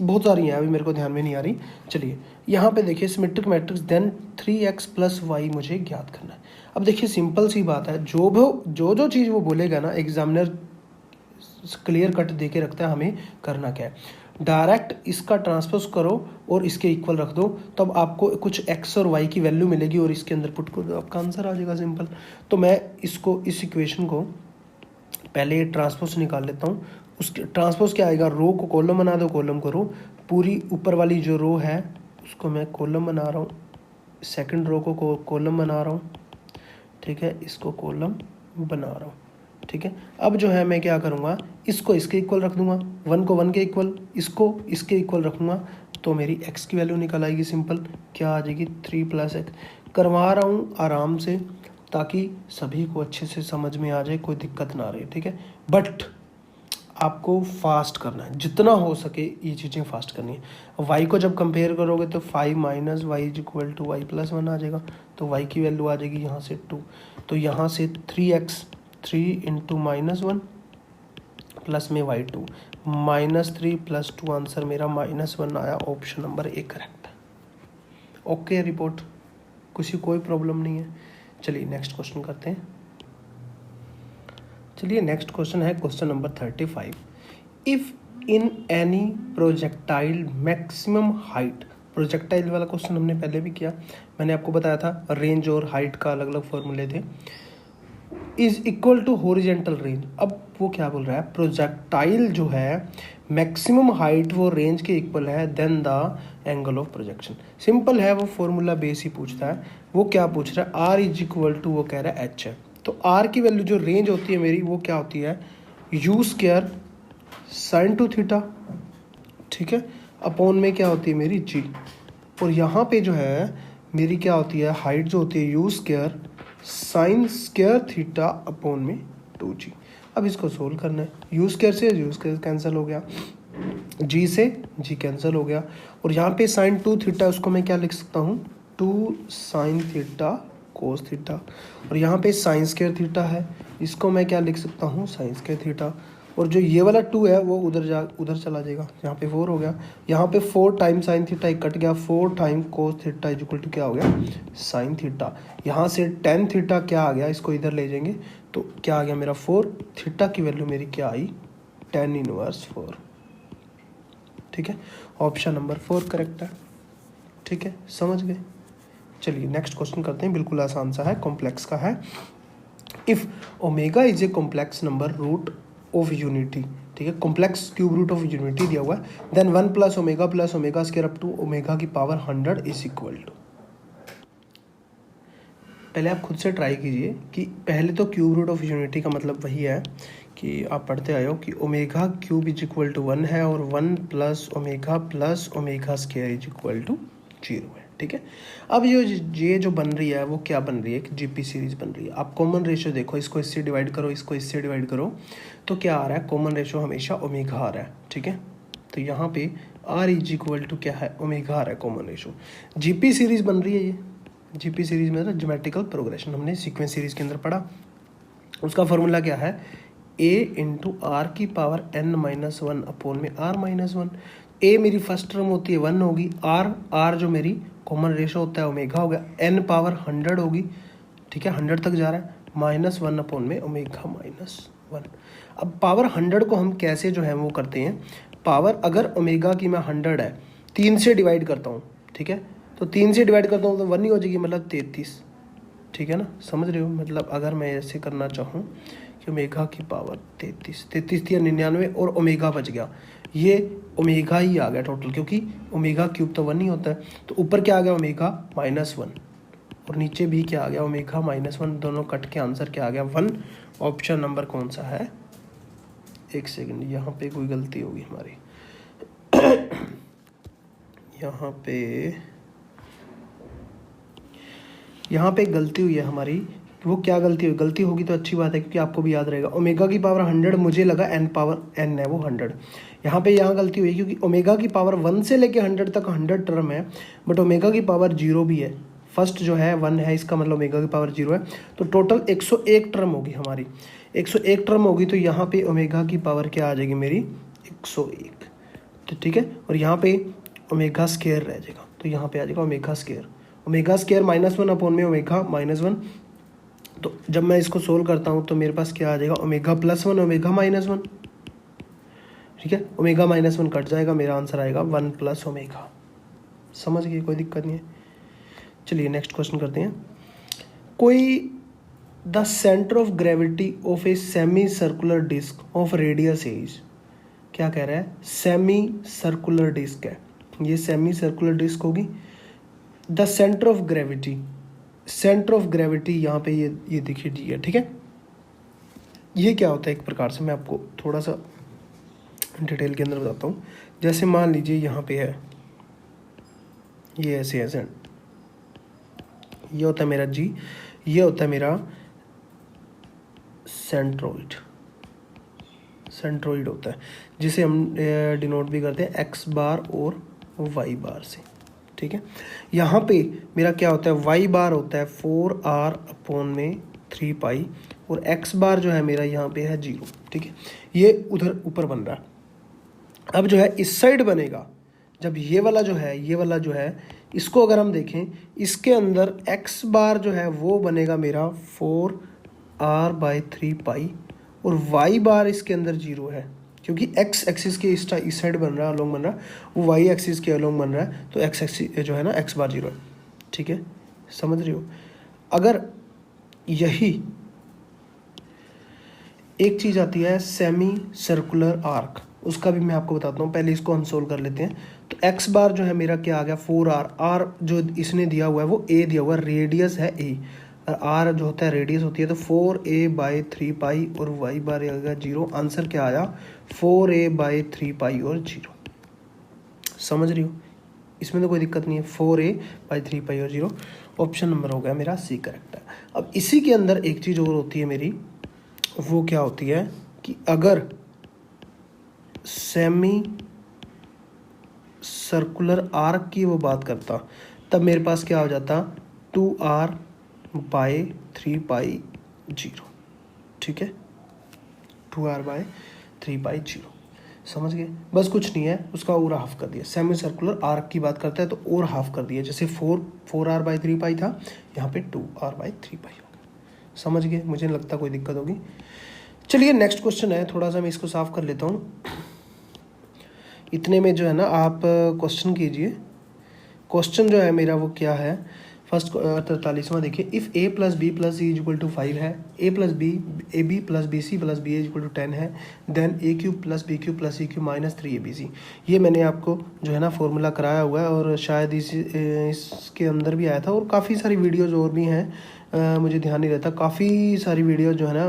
Speaker 1: बहुत सारी हैं, अभी मेरे को ध्यान में नहीं आ रही। चलिए यहाँ पे देखिए symmetric matrix, then 3x + y मुझे ज्ञात करना है। अब देखिए सिंपल सी बात है, जो चीज़ वो बोलेगा ना एग्जामिनर क्लियर कट दे के रखता है, हमें करना क्या है, डायरेक्ट इसका ट्रांसपोज करो और इसके इक्वल रख दो, तब आपको कुछ x और y की वैल्यू मिलेगी और इसके अंदर पुट कर दो, आपका आंसर आ जाएगा, सिंपल। तो मैं इस इक्वेशन को पहले ट्रांसपोज निकाल लेता हूँ। उसके ट्रांसपोज क्या आएगा, रो को कॉलम बना दो, कॉलम को रो, पूरी ऊपर वाली जो रो है उसको मैं कॉलम बना रहा हूँ, सेकंड रो को कॉलम बना रहा हूँ, ठीक है, इसको कॉलम बना रहा हूँ, ठीक है। अब जो है मैं क्या करूँगा, इसको इसके इक्वल रख दूंगा, 1 को 1 के इक्वल, इसको इसके इक्वल रखूँगा, तो मेरी x की वैल्यू निकल आएगी, सिंपल। क्या आ जाएगी, 3 + x। करवा रहा हूँ आराम से ताकि सभी को अच्छे से समझ में आ जाए, कोई दिक्कत ना रहे, ठीक है। बट आपको फास्ट करना है, जितना हो सके ये चीज़ें फास्ट करनी है। y को जब कंपेयर करोगे तो 5 - y is equal to y + 1 आ जाएगा, तो y की वैल्यू आ जाएगी यहाँ से 2, तो यहाँ से 3x 3 × -1 प्लस में y2 -3 + 2, आंसर मेरा -1 आया, ऑप्शन नंबर A करेक्ट है। ओके रिपोर्ट, कोई प्रॉब्लम नहीं है। चलिए नेक्स्ट क्वेश्चन करते हैं। चलिए नेक्स्ट क्वेश्चन है question number 35। If in any projectile maximum height, projectile वाला क्वेश्चन हमने पहले भी किया, मैंने आपको बताया था रेंज और हाइट का अलग अलग फॉर्मूले थे, is equal to horizontal range. अब वो क्या बोल रहा है, प्रोजेक्टाइल जो है मैक्सिमम हाइट वो रेंज के इक्वल है then the angle of projection. Simple है, वो फॉर्मूला बेस ही पूछता है। वो क्या पूछ रहा है, आर इज इक्वल टू, वो कह रहा है एच है, तो आर की वैल्यू जो रेंज होती है मेरी वो क्या होती है, u² sin 2θ, ठीक है, अपॉन में क्या होती है मेरी g, और यहाँ पे जो है मेरी क्या होती है, हाइट जो होती है u² sin θ अपॉन में 2g। अब इसको सोल्व करना है, u² से u² कैंसिल हो गया, g से g कैंसिल हो गया, और यहाँ पे sin 2θ उसको मैं क्या लिख सकता हूँ, 2 sin θ cos θ, और यहाँ पे sin² θ है, इसको मैं क्या लिख सकता हूँ, sin² θ, और जो ये वाला 2 है वो उधर चला जाएगा, यहाँ पे 4 हो गया, यहाँ पे 4 टाइम sin θ एक कट गया, 4 time cos θ is equal to क्या हो गया, sin θ। यहाँ से tan θ क्या आ गया, इसको इधर ले जाएंगे तो क्या आ गया मेरा 4, θ की वैल्यू मेरी क्या आई, tan 1/4, ठीक है, ऑप्शन नंबर 4 करेक्ट है, ठीक है, समझ गए। चलिए नेक्स्ट क्वेश्चन करते हैं, बिल्कुल आसान सा है, कॉम्प्लेक्स का है। If omega is a complex number root of unity, ठीक है, complex cube root of unity दिया हुआ है, then 1 plus omega square up to omega की पावर 100 इज इक्वल टू। पहले आप खुद से ट्राई कीजिए कि पहले तो क्यूब रूट ऑफ यूनिटी का मतलब वही है कि आप पढ़ते आए हो कि omega cube is equal to 1 है और 1 plus omega square is equal to 0 है, ठीक है। अब ये जो बन रही है वो क्या बन रही है, एक जीपी सीरीज बन रही है। आप कॉमन रेशियो देखो, इसको इससे डिवाइड करो, इसको इससे डिवाइड करो, तो क्या आ रहा है, कॉमन रेशियो हमेशा ओमेगा आ रहा है, ठीक है। तो यहाँ पे आर इज इक्वल टू क्या है, ओमेगा आ रहा है कॉमन रेशियो। जीपी सीरीज बन रही है, ये जीपी सीरीज में मतलब ज्योमेट्रिकल प्रोग्रेशन हमने सीक्वेंस सीरीज के अंदर पढ़ा। उसका फॉर्मूला क्या है, a इंटू आर की पावर n-1 अपोन में r-1। a मेरी फर्स्ट टर्म होती है 1 होगी, r जो मेरी कॉमन रेशो होता है ओमेगा हो गया, n पावर 100 होगी, ठीक है, 100 तक जा रहा है, -1 अपोन में ओमेगा -1। अब पावर 100 को हम कैसे जो है वो करते हैं, पावर अगर ओमेगा की मैं 100 है 3 से डिवाइड करता हूँ, ठीक है, तो 3 से डिवाइड करता हूँ तो 1 ही हो जाएगी, मतलब 33, ठीक है ना, समझ रहे हो। मतलब अगर मैं ऐसे करना चाहूँ कि ओमेगा की पावर 33 थी 99 और ओमेगा बच गया, ये ओमेगा ही आ गया टोटल, क्योंकि ओमेगा क्यूब तो 1 ही होता है। तो ऊपर क्या आ गया, ओमेगा -1, और नीचे भी क्या आ गया, ओमेगा -1, दोनों कट के आंसर क्या आ गया, 1। ऑप्शन नंबर कौन सा है, एक सेकंड, यहाँ पे कोई गलती होगी हमारी यहाँ पे गलती हुई है हमारी, वो क्या गलती हुई, गलती होगी तो अच्छी बात है क्योंकि आपको भी याद रहेगा। ओमेगा की पावर 100, मुझे लगा n पावर n है वो 100, यहाँ गलती हुई क्योंकि ओमेगा की पावर 1 से लेके 100 तक 100 टर्म है, बट ओमेगा की पावर 0 भी है, फर्स्ट जो है 1 है, इसका मतलब ओमेगा की पावर 0 है, तो टोटल 101 टर्म होगी हमारी, 101 टर्म होगी। तो यहाँ पे ओमेगा की पावर क्या आ जाएगी मेरी, 101, तो ठीक है, और यहाँ पे ओमेगा स्क्वायर रह जाएगा, तो यहाँ पे आ जाएगा ओमेगा स्क्वायर -1 अपोन में ओमेगा -1। तो जब मैं इसको सोल्व करता हूँ तो मेरे पास क्या आ जाएगा, ओमेगा +1 ओमेगा -1, ठीक है, ओमेगा -1 कट जाएगा, मेरा आंसर आएगा 1 प्लस ओमेगा। समझ गए, कोई दिक्कत नहीं है। चलिए नेक्स्ट क्वेश्चन करते हैं। कोई the centre of gravity of a semi circular disc of radius is, क्या कह रहा है, सेमी सर्कुलर डिस्क है, ये सेमी सर्कुलर डिस्क होगी। द सेंटर ऑफ ग्रेविटी यहाँ पे ये देखिए जी है, ठीक है। ये क्या होता है, एक प्रकार से मैं आपको थोड़ा सा डिटेल के अंदर बताता हूँ। जैसे मान लीजिए यहाँ पे है, ये ऐसे है, ये होता है मेरा जी, ये होता है मेरा सेंट्रोइड होता है, जिसे हम डिनोट भी करते हैं x बार और y बार से, ठीक है। यहाँ पे मेरा क्या होता है, y बार होता है 4r अपोन में 3 पाई, और x बार जो है मेरा यहाँ पे है 0, ठीक है। ये उधर ऊपर बन रहा है। अब जो है इस साइड बनेगा, जब ये वाला जो है इसको अगर हम देखें, इसके अंदर x बार जो है वो बनेगा मेरा 4r/3 पाई, और y बार इसके अंदर 0 है, क्योंकि x एक्सिस के इस साइड बन रहा है, अलोंग बन रहा है, वो y एक्सिस के अलोंग बन रहा है, तो x एक्सिस जो है ना, x बार 0 है, ठीक है, समझ रही हो। अगर यही एक चीज़ आती है सेमी सर्कुलर आर्क, उसका भी मैं आपको बताता हूँ, पहले इसको हम सोल्व कर लेते हैं। तो x बार जो है मेरा क्या आ गया, 4r जो इसने दिया हुआ है वो a दिया हुआ है, रेडियस है a, और r जो होता है रेडियस होती है, तो 4a/3 पाई, और y बार आ गया 0। आंसर क्या आया, 4a/3 पाई और 0। समझ रही हो, इसमें तो कोई दिक्कत नहीं है, 4a/3 पाई और 0। ऑप्शन नंबर हो गया मेरा सी करेक्ट है। अब इसी के अंदर एक चीज़ और होती है मेरी, वो क्या होती है कि अगर सेमी सर्कुलर आर्क की वो बात करता, तब मेरे पास क्या हो जाता, 2r/3 पाई 0, ठीक है, 2r/3 पाई 0। समझ गए, बस कुछ नहीं है, उसका और हाफ कर दिया। सेमी सर्कुलर आर्क की बात करता है तो और हाफ कर दिया, जैसे 4r/3 पाई था, यहाँ पे 2r/3 पाई हो गया। समझ गए, मुझे नहीं लगता कोई दिक्कत होगी। चलिए नेक्स्ट क्वेश्चन है, थोड़ा सा मैं इसको साफ कर लेता हूँ। इतने में जो है ना आप क्वेश्चन कीजिए। क्वेश्चन जो है मेरा वो क्या है, फर्स्ट 43वां देखिए, if a plus b plus c is equal to 5 है, a plus b a b plus b c plus b is equal to 10 है, then a cube plus b cube plus c cube minus 3 ये मैंने आपको जो है ना formula कराया हुआ है, और शायद इसके अंदर भी आया था, और काफ़ी सारी वीडियोज़ और भी हैं, मुझे ध्यान नहीं रहता, काफ़ी सारी वीडियो जो है ना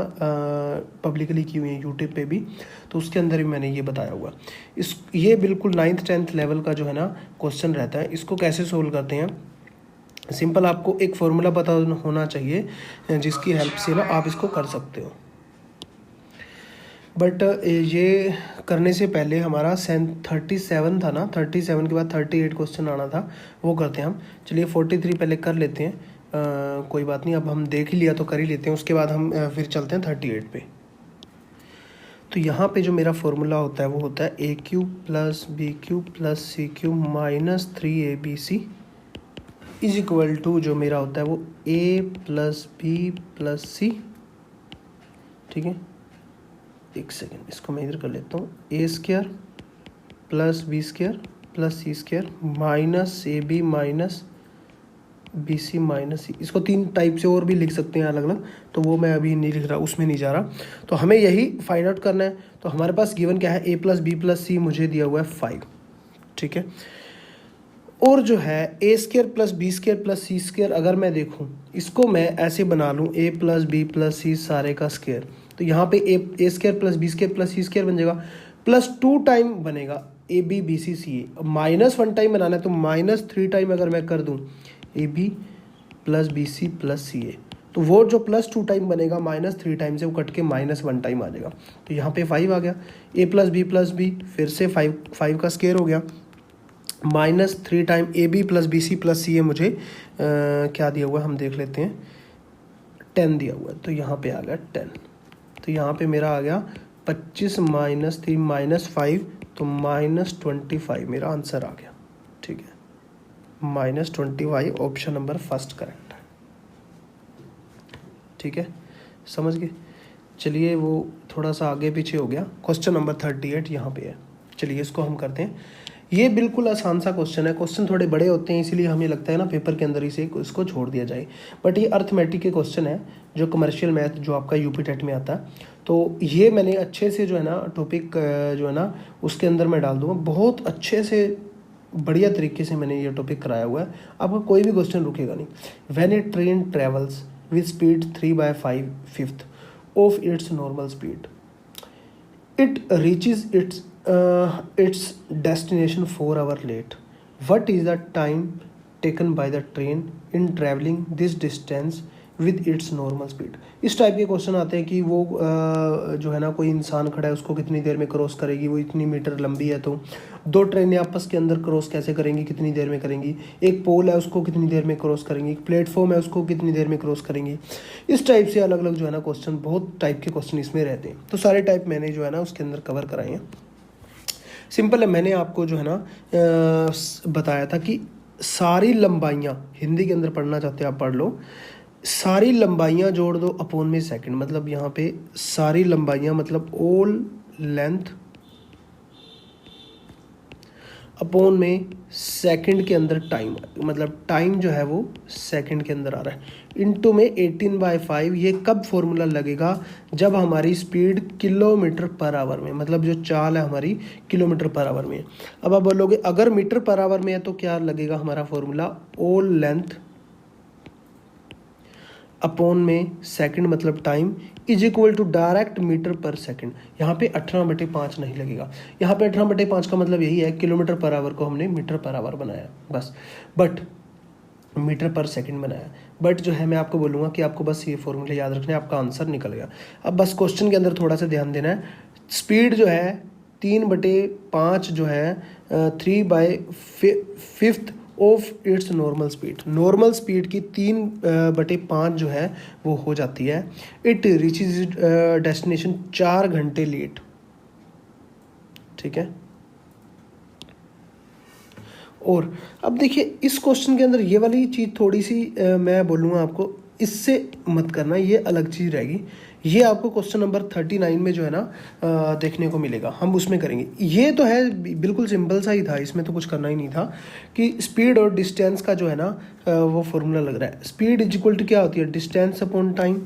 Speaker 1: पब्लिकली की हुई है यूट्यूब पे भी, तो उसके अंदर भी मैंने ये बताया हुआ। ये बिल्कुल 9th 10th लेवल का जो है ना क्वेश्चन रहता है। इसको कैसे सोल्व करते हैं, सिंपल, आपको एक फॉर्मूला पता होना चाहिए जिसकी हेल्प से ना आप इसको कर सकते हो। बट ये करने से पहले हमारा 37 था ना, 37 के बाद 38 क्वेश्चन आना था, वो करते हैं हम। चलिए 43 पहले कर लेते हैं, कोई बात नहीं, अब हम देख ही लिया तो कर ही लेते हैं, उसके बाद हम फिर चलते हैं 38 पे। तो यहाँ पे जो मेरा फॉर्मूला होता है वो होता है a cube plus b cube plus c cube minus 3abc is equal to, जो मेरा होता है वो a plus b plus c, ठीक है, एक सेकेंड, इसको मैं इधर कर लेता हूँ, a square plus b square plus c square minus a b minus b c minus c. इसको 3 टाइप से और भी लिख सकते हैं अलग अलग, तो वो मैं अभी नहीं लिख रहा, उसमें नहीं जा रहा। तो हमें यही फाइंड आउट करना है। तो हमारे पास गिवन क्या है, ए प्लस बी प्लस सी मुझे दिया हुआ है 5, ठीक है, और जो है a square plus b square plus c square, अगर मैं देखूँ इसको मैं ऐसे बना लूँ, a plus b plus c सारे का स्क्वायर, तो यहाँ पे a square plus b square plus c square बन जाएगा, प्लस 2 टाइम बनेगा a b b c c a, minus 1 time बनाना है, तो माइनस 3 टाइम अगर मैं कर दूँ a b plus b c plus c ए, तो वो जो प्लस 2 टाइम बनेगा माइनस 3 टाइम से वो कट के माइनस 1 टाइम आ जाएगा। तो यहाँ पे 5 आ गया, ए प्लस बी फिर से 5 का स्क्वायर हो गया, minus 3 time a b plus b c plus c a मुझे क्या दिया हुआ है हम देख लेते हैं, 10 दिया हुआ है, तो यहाँ पे आ गया 10। तो यहाँ पे मेरा आ गया 25 माइनस 3 माइनस 5, तो माइनस 25 मेरा आंसर आ गया, ठीक है, minus 25 option number first correct है, ठीक है, समझ गए। चलिए वो थोड़ा सा आगे पीछे हो गया, क्वेश्चन नंबर 38 यहाँ पे है। चलिए इसको हम करते हैं, ये बिल्कुल आसान सा क्वेश्चन है। क्वेश्चन थोड़े बड़े होते हैं इसलिए हमें लगता है ना पेपर के अंदर ही से इसको छोड़ दिया जाए, बट ये अर्थमेटिक के क्वेश्चन है, जो कमर्शियल मैथ जो आपका यूपी टेट में आता है। तो ये मैंने अच्छे से जो है ना टॉपिक जो है ना उसके अंदर मैं डाल दूँगा, बहुत अच्छे से बढ़िया तरीके से मैंने ये टॉपिक कराया हुआ है, आपका कोई भी क्वेश्चन रुकेगा नहीं। When a train travels with speed 3/5 of its normal speed, it reaches its destination 4 hours late, what is the time taken by the train in traveling this distance with its normal speed। इस type के question आते हैं कि वो जो है ना कोई इंसान खड़ा है उसको कितनी देर में क्रॉस करेगी, वो इतनी मीटर लंबी है, तो 2 ट्रेनें आपस के अंदर क्रॉस कैसे करेंगी, कितनी देर में करेंगी, एक पोल है उसको कितनी देर में क्रॉस करेंगी, एक प्लेटफॉर्म है उसको कितनी देर में क्रॉस करेंगी। इस टाइप से अलग अलग जो है ना क्वेश्चन, बहुत टाइप के क्वेश्चन इसमें रहते हैं। तो सारे टाइप मैंने जो है ना उसके अंदर कवर कराए हैं। सिंपल है, मैंने आपको जो है ना बताया था कि सारी लंबाइयाँ, हिंदी के अंदर पढ़ना चाहते हैं आप पढ़ लो, सारी लंबाइयाँ जोड़ दो अपॉन में सेकंड, मतलब यहाँ पे सारी लंबाइयाँ मतलब ऑल लेंथ अपॉन में सेकंड के अंदर टाइम, मतलब टाइम जो है वो सेकंड के अंदर आ रहा है, इनटू में 18/5। ये कब फॉर्मूला लगेगा, जब हमारी स्पीड किलोमीटर पर आवर में, मतलब जो चाल है हमारी किलोमीटर पर आवर में। अब आप बोलोगे अगर मीटर पर आवर में है तो क्या लगेगा हमारा फॉर्मूला, ऑल लेंथ अपॉन में सेकंड मतलब time is equal to direct metre पर सेकंड। यहाँ पे 18/5 नहीं लगेगा, यहाँ पे 18/5 का मतलब यही है किलोमीटर पर आवर को हमने मीटर पर आवर बनाया बस, बट मीटर पर सेकंड बनाया। बट जो है मैं आपको बोलूँगा कि आपको बस ये फॉर्मूले याद रखने, आपका आंसर निकल गया। अब बस क्वेश्चन के अंदर थोड़ा सा ध्यान देना है, स्पीड जो है 3/5 जो है 3/5 of its normal speed, normal speed की 3/5 जो है वो हो जाती है। इट रीचेज डेस्टिनेशन 4 घंटे लेट, ठीक है। और अब देखिए इस क्वेश्चन के अंदर ये वाली चीज़ थोड़ी सी मैं बोलूँगा आपको, इससे मत करना, ये अलग चीज़ रहेगी। ये आपको क्वेश्चन नंबर 39 में जो है ना देखने को मिलेगा, हम उसमें करेंगे। ये तो है बिल्कुल सिंपल सा ही था, इसमें तो कुछ करना ही नहीं था कि स्पीड और डिस्टेंस का जो है ना वो फॉर्मूला लग रहा है। स्पीड इज इक्वल टू क्या होती है, डिस्टेंस अपॉन टाइम,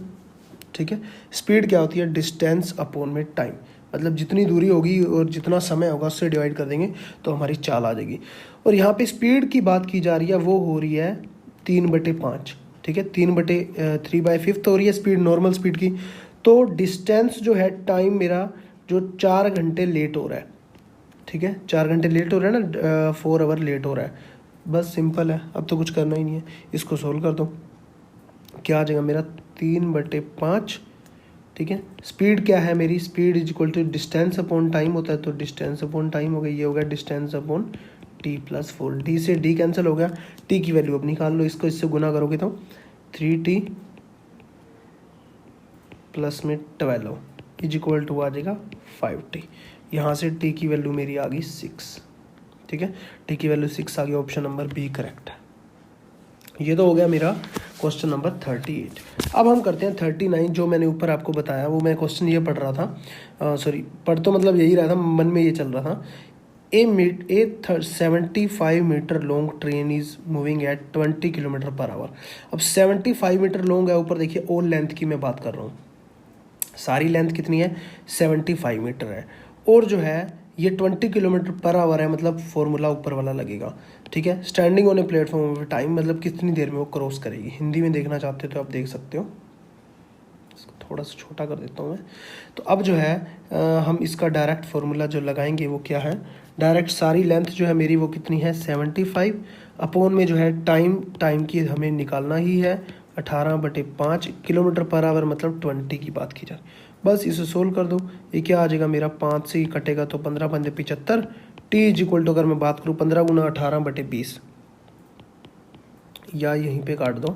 Speaker 1: ठीक है। स्पीड क्या होती है, डिस्टेंस अपॉन में टाइम, मतलब जितनी दूरी होगी और जितना समय होगा उससे डिवाइड कर देंगे तो हमारी चाल आ जाएगी। और यहाँ पे स्पीड की बात की जा रही है, वो हो रही है 3/5, ठीक है। 3/5 हो रही है स्पीड, नॉर्मल स्पीड की। तो डिस्टेंस जो है, टाइम मेरा जो 4 घंटे लेट हो रहा है, ठीक है, 4 घंटे लेट हो रहा है ना, 4 आवर लेट हो रहा है। बस सिंपल है, अब तो कुछ करना ही नहीं है, इसको सोल्व कर दो। क्या आ जाएगा मेरा 3/5, ठीक है। स्पीड क्या है मेरी, speed is equal to distance upon time होता है, तो डिस्टेंस अपॉन टाइम हो गया, ये हो गया डिस्टेंस अपॉन t+4। डी से डी कैंसिल हो गया, टी की वैल्यू अब निकाल लो, इसको इससे गुना करोगे तो 3t प्लस में 12 इज इक्वल टू आ जाएगा 5t। यहाँ से t की वैल्यू मेरी आ गई 6, ठीक है। t की वैल्यू 6 आ गई, ऑप्शन नंबर बी करेक्ट है। ये तो हो गया मेरा क्वेश्चन नंबर 38। अब हम करते हैं 39, जो मैंने ऊपर आपको बताया वो मैं क्वेश्चन ये पढ़ रहा था, सॉरी पढ़ तो मतलब यही रहा था, मन में ये चल रहा था। A 75 metre long train is moving at 20 kilometre per hour. अब 75 मीटर लॉन्ग है, ऊपर देखिए ऑल लेंथ की मैं बात कर रहा हूँ, सारी लेंथ कितनी है, 75 मीटर है, और जो है ये 20 किलोमीटर पर आवर है, मतलब फॉर्मूला ऊपर वाला लगेगा, ठीक है। Standing on a platform of time, मतलब कितनी देर में वो क्रॉस करेगी। हिंदी में देखना चाहते हो तो आप देख सकते हो, इसको थोड़ा सा छोटा कर देता हूँ मैं। तो अब जो है हम इसका डायरेक्ट फार्मूला जो लगाएंगे वो क्या है, डायरेक्ट सारी लेंथ जो है मेरी वो कितनी है 75, अपॉन में जो है टाइम की हमें निकालना ही है 18/5 किलोमीटर पर आवर, मतलब 20 की बात की जाए। बस इसे सोल्व कर दो, ये क्या आ जाएगा मेरा 5 से ही कटेगा तो 15×5 टी इज इक्वल टू, अगर मैं बात करूँ 15 × 18/20, या यहीं पे काट दो,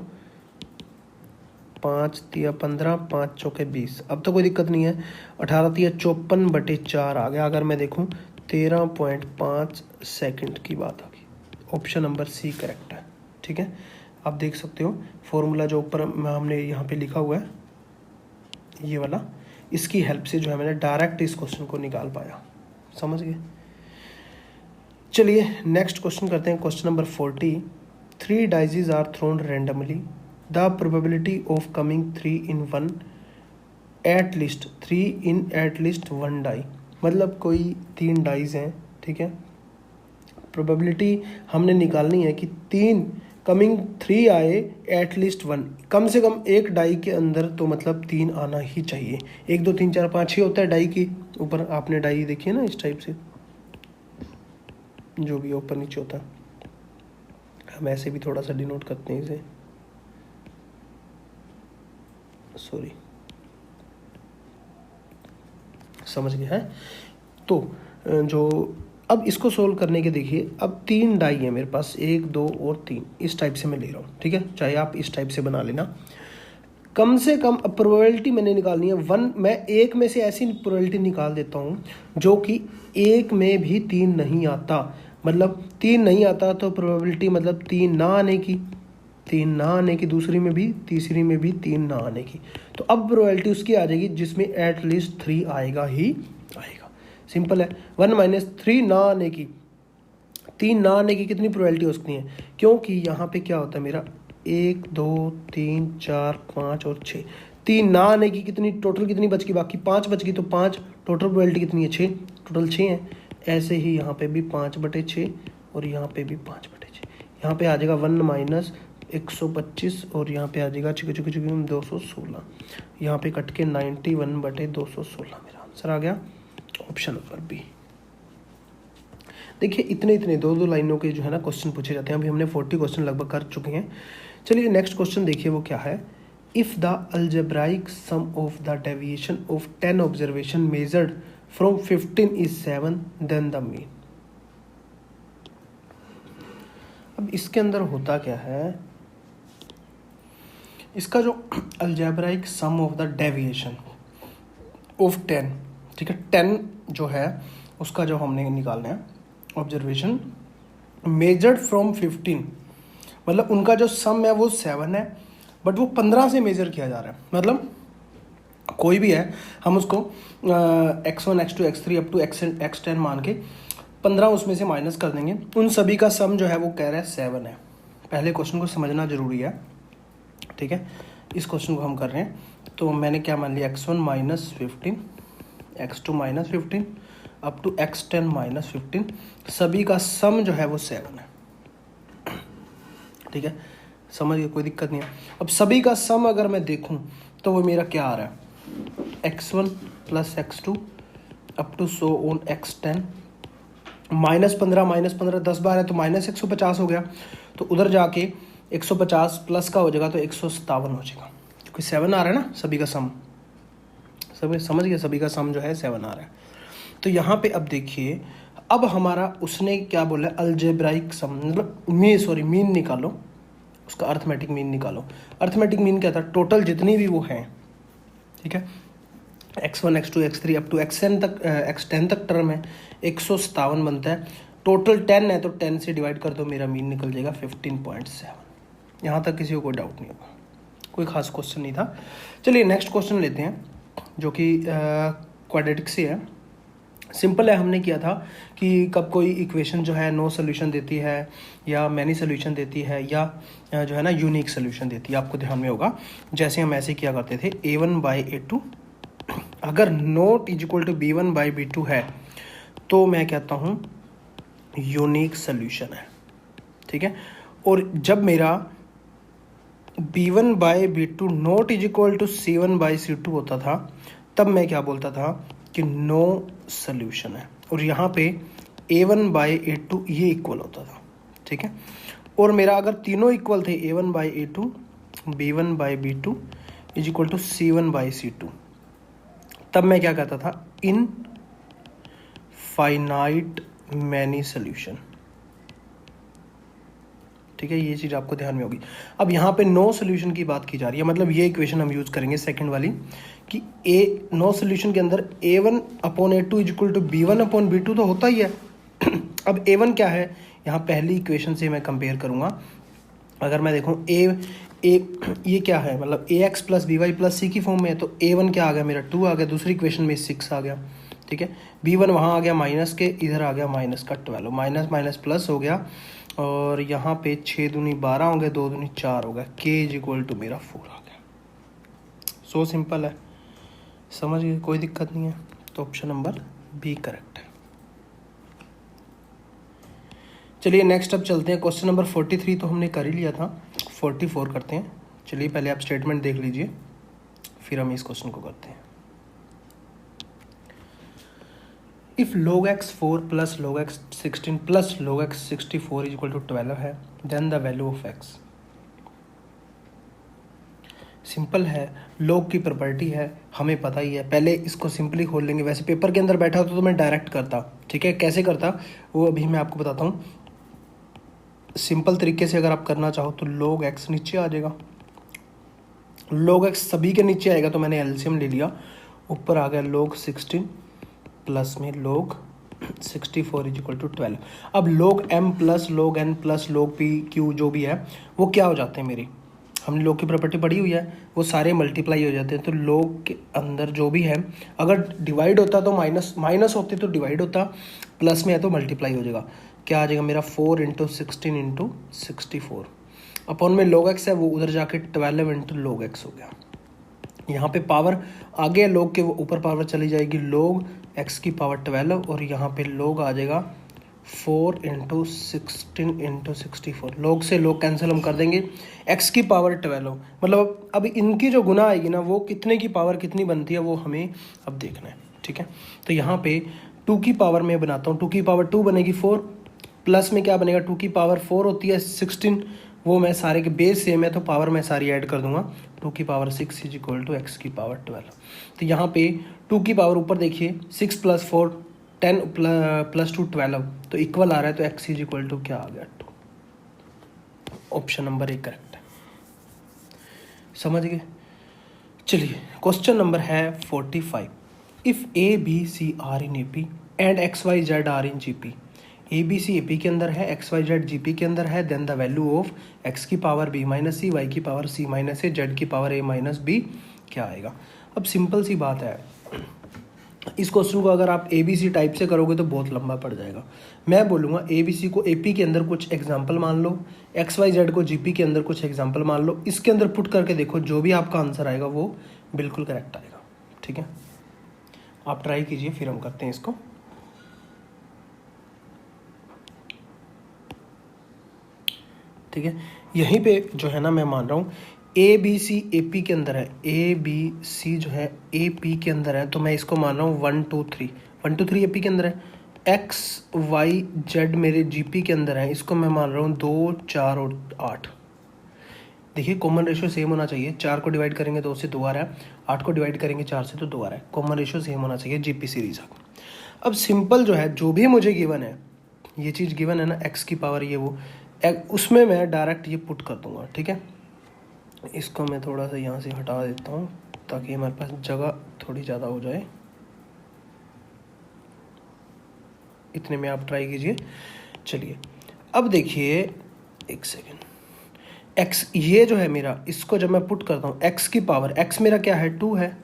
Speaker 1: 5 × 15, 5 × 20। अब तो कोई दिक्कत नहीं है, 18 × 54/4 आ गया। अगर मैं देखूँ 13.5 सेकंड की बात आ गई, ऑप्शन नंबर सी करेक्ट है, ठीक है। आप देख सकते हो फॉर्मूला जो ऊपर हमने यहाँ पे लिखा हुआ है ये वाला, इसकी हेल्प से जो है मैंने डायरेक्ट इस क्वेश्चन को निकाल पाया, समझ गए। चलिए नेक्स्ट क्वेश्चन करते हैं, question number 40। 3 dices are thrown randomly, the probability of coming 3 in 1 at least 1 die. मतलब कोई 3 डाइज हैं, ठीक है, प्रोबेबिलिटी हमने निकालनी है कि 3 आए एट लीस्ट 1, कम से कम एक डाई के अंदर, तो मतलब 3 आना ही चाहिए। 1 2 3 4 5 6 होता है डाई की, ऊपर आपने डाई देखी है ना इस टाइप से, जो भी ऊपर नीचे होता है, हम ऐसे भी थोड़ा सा डिनोट करते हैं इसे, सॉरी, समझ गए हैं। तो जो अब इसको सोल्व करने के देखिए, अब 3 डाई है मेरे पास, 1 2 और 3, इस टाइप से मैं ले रहा हूँ, ठीक है, चाहे आप इस टाइप से बना लेना। कम से कम प्रोबेबिलिटी मैंने निकालनी है 1, मैं एक में से ऐसी प्रोबेबिलिटी निकाल देता हूँ जो कि एक में भी 3 नहीं आता, मतलब 3 नहीं आता तो प्रोबेबिलिटी मतलब 3 ना आने की, 3 ना आने की, दूसरी में भी, तीसरी में भी 3 ना आने की। तो अब प्रोबेबिलिटी उसकी आ जाएगी जिसमें एट लीस्ट 3 आएगा ही आएगा, सिंपल है। 1 - 3 ना आने की, 3 ना आने की कितनी प्रोबेबिलिटी हो सकती है, क्योंकि यहाँ पे क्या होता है मेरा 1 2 3 4 5 और 6, 3 ना आने की कितनी, टोटल कितनी बच गई, बाकी 5 बच गई, तो 5, टोटल प्रोबेबिलिटी कितनी है 6, टोटल 6 है। ऐसे ही यहाँ पे भी 5/6 और यहाँ पे भी 5/6, यहाँ पे आ जाएगा 1 - 125 और यहाँ पे आ जाएगा 216, यहाँ पे कट के 91/216 मेरा आंसर आ गया, ऑप्शन नंबर बी। देखिए इतने दो लाइनों के जो है ना क्वेश्चन पूछे जाते हैं, अभी हमने 40 क्वेश्चन लगभग कर चुके हैं। चलिए नेक्स्ट क्वेश्चन देखिए वो क्या है, if the algebraic sum of the deviation of 10 observation measured from 15 is 7 then the mean. अब इसके अंदर होता क्या है, इसका जो algebraic sum of the deviation of 10, ठीक है, 10 जो है उसका जो हमने निकालना है ऑब्जर्वेशन मेजर्ड फ्रॉम 15, मतलब उनका जो सम है वो 7 है, बट वो 15 से मेजर किया जा रहा है, मतलब कोई भी है, हम उसको x1 x2 x3 up to x10 मान के 15 उसमें से माइनस कर देंगे। उन सभी का सम जो है वो कह रहा है 7 है। पहले क्वेश्चन को समझना ज़रूरी है, ठीक है। इस क्वेश्चन को हम कर रहे हैं, तो मैंने क्या मान लिया, x1 minus 15, x2 minus 15 up to x10 minus 15, सभी का सम जो है वो 7 है, ठीक है। समझ गए, कोई दिक्कत नहीं है। अब सभी का सम अगर मैं देखूं तो वो मेरा क्या आ रहा है, x1 plus x2 up to so on x10 minus 15 10 बार है तो माइनस 150 हो गया, तो उधर जाके 150 प्लस का हो जाएगा तो 157 हो जाएगा, क्योंकि 7 आ रहा है ना सभी का सम। सभी समझ गए, सभी का सम जो है 7 आ रहा है। तो यहाँ पे अब देखिए, अब हमारा उसने क्या बोला है, अलजेब्राइक सम, मतलब मीन निकालो, उसका अर्थमेटिक मीन निकालो। अर्थमेटिक मीन क्या था, टोटल जितनी भी वो हैं, ठीक है, x1 x2 x3 up to x10 तक टर्म है, 157 बनता है। टोटल 10 है तो 10 से डिवाइड कर दो, मेरा मीन निकल जाएगा 15.7। यहाँ तक किसी को कोई डाउट नहीं होगा, कोई खास क्वेश्चन नहीं था। चलिए नेक्स्ट क्वेश्चन लेते हैं, जो कि क्वाड्रेटिक से है। सिंपल है, हमने किया था कि कब कोई इक्वेशन जो है नो सोल्यूशन देती है या मैनी सोल्यूशन देती है या जो है ना यूनिक सोल्यूशन देती है, आपको ध्यान में होगा। जैसे हम ऐसे किया करते थे, a1/a2 अगर note is equal to b1/b2 है तो मैं कहता हूँ यूनिक सोल्यूशन है, ठीक है। और जब मेरा b1/b2 note is equal to c1/c2 होता था, तब मैं क्या बोलता था कि नो सोल्यूशन है। और यहाँ पे a1/a2 ये इक्वल होता था, ठीक है। और मेरा अगर तीनों इक्वल थे, a1/a2 b1/b2 is equal to c1/c2, तब मैं क्या कहता था, इन फाइनाइट मैनी सोल्यूशन, ठीक है। ये चीज़ आपको ध्यान में होगी। अब यहाँ पे नो सोल्यूशन की बात की जा रही है, मतलब ये इक्वेशन हम यूज करेंगे सेकंड वाली, कि नो सोल्यूशन के अंदर a1/a2 is equal to b1/b2 तो होता ही है। अब a1 क्या है, यहाँ पहली इक्वेशन से मैं कंपेयर करूँगा। अगर मैं देखूँ ये क्या है, मतलब ax plus b y plus c की फॉर्म में है, तो a1 क्या आ गया मेरा 2 आ गया, दूसरी इक्वेशन में 6 आ गया, ठीक है। b1 वहाँ आ गया माइनस के, इधर आ गया माइनस का 12, माइनस माइनस प्लस हो गया, और यहाँ पे 6 दूनी 12 हो गया, 2 दूनी 4 हो गया, k इज इक्वल टू मेरा 4 आ गया। सो सिंपल है, समझ गए, कोई दिक्कत नहीं है। तो ऑप्शन नंबर बी करेक्ट है। चलिए नेक्स्ट अब चलते हैं, क्वेश्चन नंबर 43 तो हमने कर ही लिया था, 44 करते हैं। चलिए पहले आप स्टेटमेंट देख लीजिए, फिर हम इस क्वेश्चन को करते हैं। If log x4 plus log x16 plus log x64 is equal to 12 है, then the value of x। Simple है, log की प्रॉपर्टी है, हमें पता ही है। पहले इसको सिंपली खोल लेंगे, वैसे पेपर के अंदर बैठा होता तो मैं डायरेक्ट करता, ठीक है। कैसे करता वो अभी मैं आपको बताता हूँ। सिंपल तरीके से अगर आप करना चाहो तो log x नीचे आ जाएगा, log x सभी के नीचे आएगा, तो मैंने एलसीएम ले लिया, ऊपर आ गया log 16 प्लस में log 64 इज इक्वल टू 12। अब log m plus log n plus log p q जो भी है वो क्या हो जाते हैं मेरी, हमने log की प्रॉपर्टी पढ़ी हुई है, वो सारे मल्टीप्लाई हो जाते हैं। तो log के अंदर जो भी है, अगर डिवाइड होता तो माइनस होते तो डिवाइड होता, प्लस में है तो मल्टीप्लाई हो जाएगा। क्या आ जाएगा मेरा 4 × 16 × 64 अपॉन में log x है, वो उधर जाके 12 × log x हो गया। यहाँ पे पावर आगे log के वो ऊपर पावर चली जाएगी, log x की पावर 12, और यहाँ पे log आ जाएगा 4 × 16 × 64। log से log कैंसिल हम कर देंगे, x की पावर 12, मतलब अब इनकी जो गुना आएगी ना, वो कितने की पावर कितनी बनती है वो हमें अब देखना है, ठीक है। तो यहाँ पे 2 की पावर में बनाता हूँ, 2 की पावर 2 बनेगी 4, प्लस में क्या बनेगा, 2 की पावर 4 होती है 16, वो मैं सारे के बेस सेम है तो पावर मैं सारी ऐड कर दूंगा। 2 की power 6 is equal to x की पावर 12। तो यहाँ पे 2 की पावर ऊपर देखिए 6 + 4 10 + 2 12, तो इक्वल आ रहा है, तो x इज इक्वल टू क्या आ गया 2। ऑप्शन नंबर ए करेक्ट है, समझ गए। चलिए क्वेश्चन नंबर है 45। If a b c are in A P and x y z are in G P, a B c A P के अंदर है, x y z G P के अंदर है, then the value of x की power b - c, y की power c - a, z की power a - b क्या आएगा। अब सिंपल सी बात है, इस क्वेश्चन को अगर आप ABC टाइप से करोगे तो बहुत लंबा पड़ जाएगा। मैं बोलूँगा ABC को AP के अंदर कुछ एग्जाम्पल मान लो, XYZ को GP के अंदर कुछ एग्जाम्पल मान लो, इसके अंदर पुट करके देखो, जो भी आपका आंसर आएगा वो बिल्कुल करेक्ट आएगा। ठीक है, आप ट्राई कीजिए, फिर हम करते हैं इसको। ठीक है, यहीं पे जो है ना मैं मान रहा हूँ ABC AP के अंदर है, ABC जो है AP के अंदर है, तो मैं इसको मान रहा हूँ 1 2 3, 1 2 3 AP के अंदर है। XYZ मेरे GP के अंदर है, इसको मैं मान रहा हूँ 2 4 और 8। देखिए कॉमन रेशियो सेम होना चाहिए, 4 को डिवाइड करेंगे 2 से 2 आ रहा है, 8 को डिवाइड करेंगे 4 से तो 2 आ रहा है। कॉमन रेशियो सेम होना चाहिए GP सीरीज का। अब सिंपल जो है, जो भी मुझे गिवन है, ये चीज़ गिवन है ना, x की पावर ये वो, उसमें मैं डायरेक्ट ये पुट कर दूंगा। ठीक है, इसको मैं थोड़ा सा यहाँ से हटा देता हूँ ताकि हमारे पास जगह थोड़ी ज़्यादा हो जाए। इतने में आप ट्राई कीजिए। चलिए अब देखिए, एक सेकेंड, x ये जो है मेरा, इसको जब मैं पुट करता हूँ, x की पावर, x मेरा क्या है 2 है,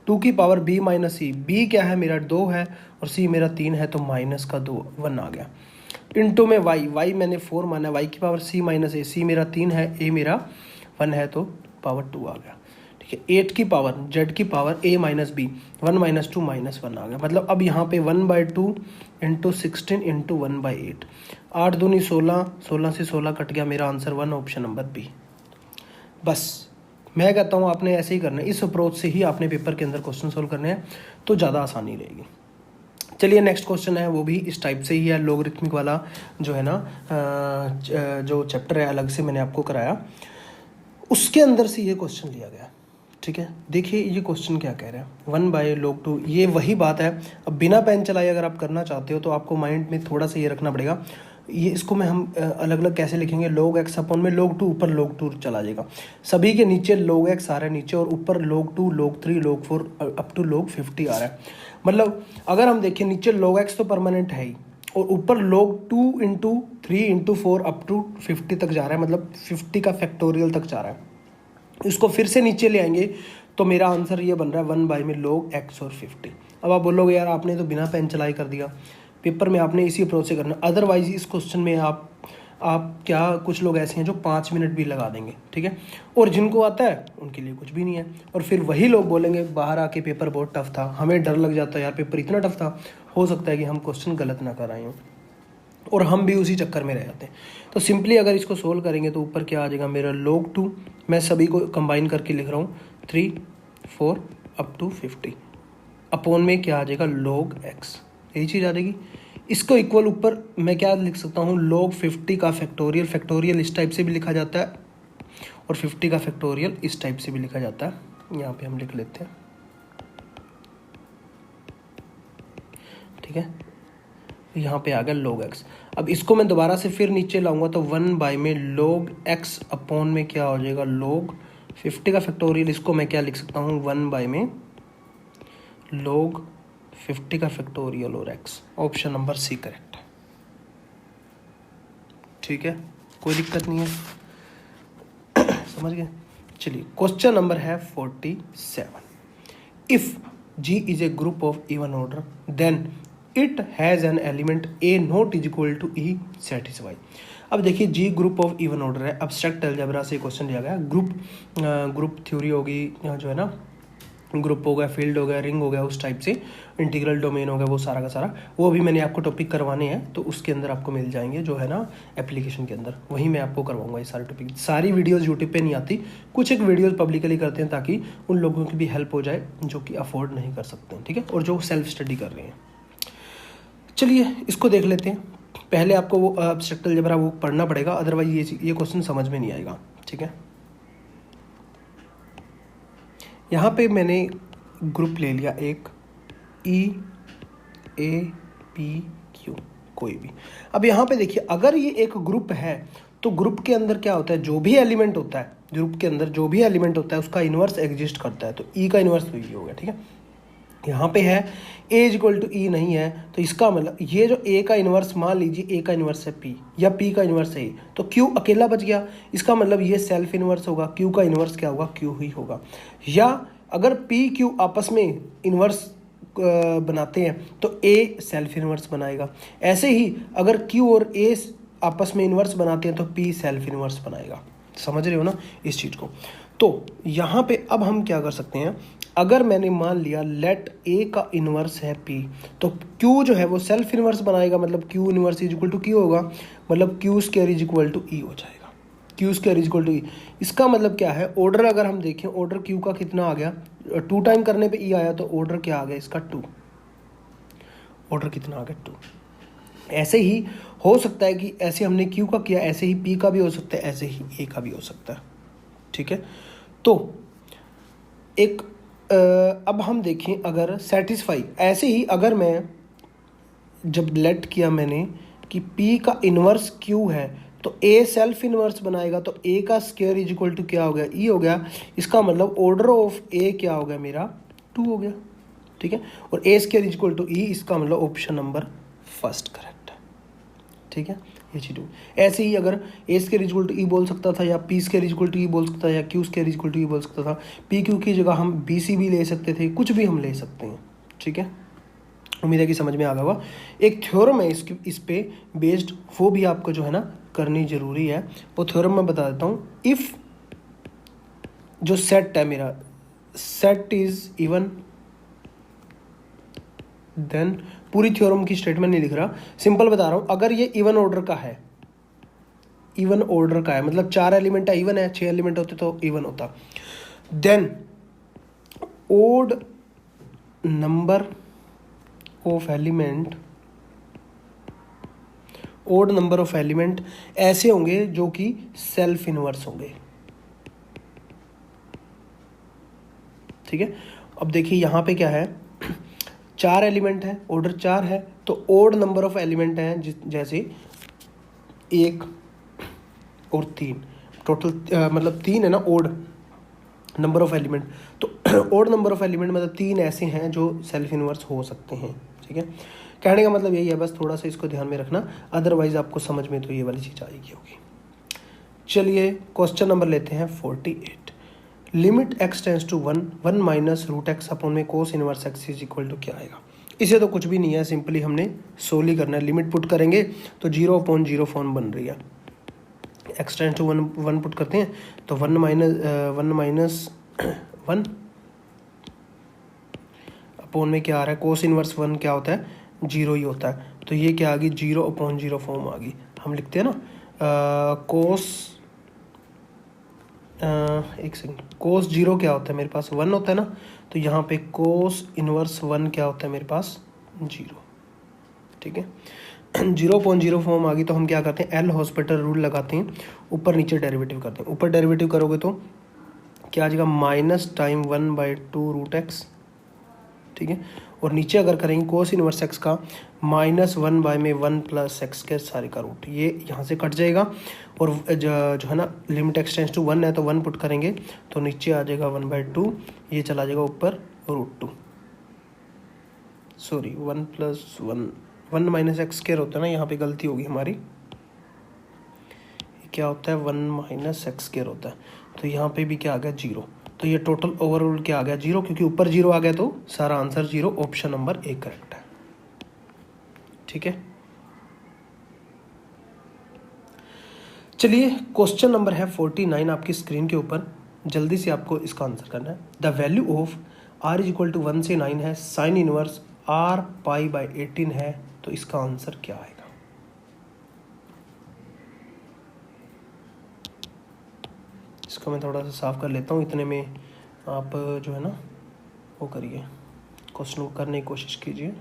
Speaker 1: 2 की power b minus c, b क्या है मेरा 2 है और c मेरा 3 है, तो माइनस का 2 1 आ गया। इंटू में y मैंने 4 माना, y की power c minus a, c मेरा 3 है, a मेरा 1 है, तो पावर 2 आ गया। ठीक है, 8 की पावर z की power a minus b, 1 minus 2 minus 1 आ गया। मतलब अब यहाँ पे 1/2 इंटू 16 इंटू 1/8, 8 दूनी 16, 16 से 16 कट गया, मेरा आंसर 1, ऑप्शन नंबर बी। बस मैं कहता हूँ आपने ऐसे ही करना है, इस अप्रोच से ही आपने पेपर के अंदर क्वेश्चन सोल्व करने हैं, तो ज़्यादा आसानी रहेगी। चलिए नेक्स्ट क्वेश्चन है, वो भी इस टाइप से ही है, लोगरिथमिक वाला जो है ना, जो चैप्टर है अलग से मैंने आपको कराया, उसके अंदर से ये क्वेश्चन लिया गया। ठीक है, देखिए ये क्वेश्चन क्या कह रहा है, 1/log2, ये वही बात है। अब बिना पेन चलाए अगर आप करना चाहते हो तो आपको माइंड में थोड़ा सा ये रखना पड़ेगा, ये इसको में हम अलग अलग कैसे लिखेंगे, log x अपॉन में log2, ऊपर log2 चला जाएगा, सभी के नीचे log x आ रहा है नीचे, और ऊपर log2 log3 log4 up to log 50 आ रहा है। मतलब अगर हम देखें नीचे log x तो परमानेंट है ही, और ऊपर log2 into 3 into 4 up to 50 तक जा रहा है, मतलब 50 का फैक्टोरियल तक जा रहा है। इसको फिर से नीचे ले आएंगे तो मेरा आंसर ये बन रहा है 1 log x और 50। अब आप बोलोगे यार आपने तो बिना पेन चलाई कर दिया, पेपर में आपने इसी अप्रोच से करना, अदरवाइज इस क्वेश्चन में आप क्या, कुछ लोग ऐसे हैं जो 5 मिनट भी लगा देंगे। ठीक है, और जिनको आता है उनके लिए कुछ भी नहीं है, और फिर वही लोग बोलेंगे बाहर आके पेपर बहुत टफ था, हमें डर लग जाता है यार पेपर इतना टफ था, हो सकता है कि हम क्वेश्चन गलत ना कर आए हों और हम भी उसी चक्कर में रह जाते हैं। तो सिंपली अगर इसको सोल्व करेंगे तो ऊपर क्या आ जाएगा मेरा log2, मैं सभी को कंबाइन करके लिख रहा हूँ, 3 4 अप टू 50 अपॉन में क्या आ जाएगा log x, यही चीज़ आ जाएगी। इसको इक्वल ऊपर मैं क्या लिख सकता हूँ, log 50 का फैक्टोरियल, फैक्टोरियल इस टाइप से भी लिखा जाता है और 50 का फैक्टोरियल इस टाइप से भी लिखा जाता है, यहाँ पे हम लिख लेते हैं। ठीक है, यहाँ पे आ गया log x। अब इसको मैं दोबारा से फिर नीचे लाऊंगा तो 1 में log x अपॉन में क्या हो जाएगा log 50 का फैक्टोरियल, इसको मैं क्या लिख सकता हूँ 1 में log 50 का फैक्टोरियल और x, option number c correct है। ठीक है, कोई दिक्कत नहीं है, समझ गए। चलिए क्वेश्चन नंबर है 47, if G is a group of even order then it has an element A not is equal to E satisfy. अब देखिए G group of even order है, अब्स्ट्रैक्ट अलजेब्रा से क्वेश्चन लिया गया, ग्रुप थ्योरी होगी जो है ना, ग्रुप हो गया, फील्ड हो गया, रिंग हो गया, उस टाइप से इंटीग्रल डोमेन हो गया, वो सारा का सारा, वो भी मैंने आपको टॉपिक करवाने हैं तो उसके अंदर आपको मिल जाएंगे जो है ना एप्लीकेशन के अंदर, वहीं मैं आपको करवाऊंगा ये सारे टॉपिक। सारी वीडियोस यूट्यूब पे नहीं आती, कुछ एक वीडियोस पब्लिकली करते हैं ताकि उन लोगों की भी हेल्प हो जाए जो कि अफोर्ड नहीं कर सकते हैं। ठीक है, और जो सेल्फ स्टडी कर रहे हैं। चलिए इसको देख लेते हैं, पहले आपको वो अब्स्ट्रैक्ट अलजेब्रा वो पढ़ना पड़ेगा, अदरवाइज ये क्वेश्चन समझ में नहीं आएगा। ठीक है, यहाँ पे मैंने ग्रुप ले लिया एक EAPQ कोई भी। अब यहाँ पे देखिए अगर ये एक ग्रुप है तो ग्रुप के अंदर क्या होता है, जो भी एलिमेंट होता है ग्रुप के अंदर, जो भी एलिमेंट होता है उसका इन्वर्स एग्जिस्ट करता है, तो E का इन्वर्स तो ये हो गया। ठीक है, यहाँ पे है A is equal to E नहीं है, तो इसका मतलब ये जो A का इन्वर्स, मान लीजिए A का इन्वर्स है P या P का इन्वर्स है E, तो Q अकेला बच गया, इसका मतलब ये सेल्फ इन्वर्स होगा, Q का इन्वर्स क्या होगा, Q ही होगा। या अगर पी क्यू आपस में इन्वर्स बनाते हैं तो ए सेल्फ इन्वर्स बनाएगा। ऐसे ही अगर क्यू और ए आपस में इन्वर्स बनाते हैं तो पी सेल्फ इन्वर्स बनाएगा। समझ रहे हो ना इस चीज़ को। तो यहाँ पे अब हम क्या कर सकते हैं, अगर मैंने मान लिया लेट ए का इन्वर्स है पी, तो क्यू जो है वो सेल्फ इन्वर्स बनाएगा, मतलब q inverse is equal to q होगा, मतलब q square is equal to e हो जाएगा। Q square is equal to e, इसका मतलब क्या है, ऑर्डर अगर हम देखें ऑर्डर क्यू का कितना आ गया, 2 टाइम करने पे ई आया, तो ऑर्डर क्या आ गया इसका 2, ऑर्डर कितना आ गया 2। ऐसे ही हो सकता है कि ऐसे हमने क्यू का किया, ऐसे ही पी का भी हो सकता है, ऐसे ही ए का भी हो सकता है। ठीक है, तो एक अब हम देखें अगर सेटिस्फाई, ऐसे ही अगर मैं जब लेट किया मैंने कि P का इन्वर्स Q है तो A सेल्फ इन्वर्स बनाएगा, तो A का स्क्वायर इज इक्वल टू क्या हो गया, E हो गया। इसका मतलब ऑर्डर ऑफ A क्या हो गया मेरा 2 हो गया। ठीक है, और A square is equal to E, इसका मतलब ऑप्शन नंबर फर्स्ट करेक्ट है। ठीक है, ये चीज। ऐसे ही अगर A square is equal to E बोल सकता था, या P square is equal to E बोल सकता था, या Q square is equal to E बोल सकता था। PQ की जगह हम BC भी ले सकते थे, कुछ भी हम ले सकते हैं। ठीक है, उम्मीद है कि समझ में आ गया होगा। एक थ्योरम है इस पे बेस्ड, वो भी आपको जो है ना करनी जरूरी है। वो थ्योरम मैं बता देता हूँ। इफ जो सेट है मेरा, सेट इज इवन, देन पूरी थ्योरम की स्टेटमेंट नहीं लिख रहा, सिंपल बता रहा हूँ। अगर ये इवन ऑर्डर का है, इवन ऑर्डर का है मतलब 4 एलिमेंट है, इवन है, 6 एलिमेंट होते तो इवन होता, then odd number of element, odd number of element ऐसे होंगे जो कि सेल्फ इनवर्स होंगे। ठीक है, अब देखिए यहां पे क्या है, 4 एलिमेंट है, ऑर्डर 4 है, तो ओड नंबर ऑफ एलिमेंट है, जैसे 1 और 3, टोटल मतलब 3 है ना ओड नंबर ऑफ एलिमेंट। तो ओड नंबर ऑफ एलिमेंट मतलब 3 ऐसे हैं जो सेल्फ इनवर्स हो सकते हैं। ठीक है, कहने का मतलब यही है, बस थोड़ा सा इसको ध्यान में रखना, अदरवाइज आपको समझ में तो ये वाली चीज़ आएगी होगी। चलिए क्वेश्चन नंबर लेते हैं 48। Limit x tends to 1 minus root x upon में cos inverse x is equal to क्या आएगा। इसे तो कुछ भी नहीं है, सिंपली हमने सोली करना है। लिमिट पुट करेंगे तो 0/0 फॉर्म बन रही है। x टेंस टू 1 पुट करते हैं तो 1 माइनस 1 अपॉन में क्या आ रहा है, कोस इनवर्स 1 क्या होता है, 0 ही होता है। तो ये क्या आ गई, 0/0 फॉर्म आ गई। हम लिखते हैं ना कोस, एक सेकंड, कोस 0 क्या होता है मेरे पास, 1 होता है ना, तो यहाँ पे कोस इनवर्स 1 क्या होता है मेरे पास, 0। ठीक है, 0/0 फॉर्म आ गई, तो हम क्या करते हैं, एल हॉस्पिटल रूल लगाते हैं, ऊपर नीचे डेरिवेटिव करते हैं। ऊपर डेरिवेटिव करोगे तो क्या आ जाएगा, माइनस टाइम 1/2 रूट एक्स। ठीक है, और नीचे अगर करेंगे कोस इनवर्स एक्स का -1/1 प्लस एक्स के सारे का रूट, ये यहाँ से कट जाएगा। और जो है ना लिमिट एक्स टेंस टू 1 है तो 1 पुट करेंगे तो नीचे आ जाएगा 1/2, ये चला जाएगा ऊपर √2, सॉरी 1 + 1 माइनस एक्स स्क्वायर होता है ना, यहाँ पे गलती होगी हमारी, क्या होता है 1 माइनस एक्स स्क्वायर होता है, तो यहाँ पे भी क्या आ गया 0। तो ये टोटल ओवरऑल क्या आ गया 0, क्योंकि ऊपर 0 आ गया तो सारा आंसर 0, ऑप्शन नंबर 1 करेक्ट है। ठीक है, चलिए क्वेश्चन नंबर है 49 आपकी स्क्रीन के ऊपर, जल्दी से आपको इसका आंसर करना है। The value of r is equal to 1 से 9 है, साइन इनवर्स r π/18 है, तो इसका आंसर क्या आएगा। इसको मैं थोड़ा सा साफ कर लेता हूँ, इतने में आप जो है ना वो करिए, क्वेश्चन को करने की कोशिश कीजिए।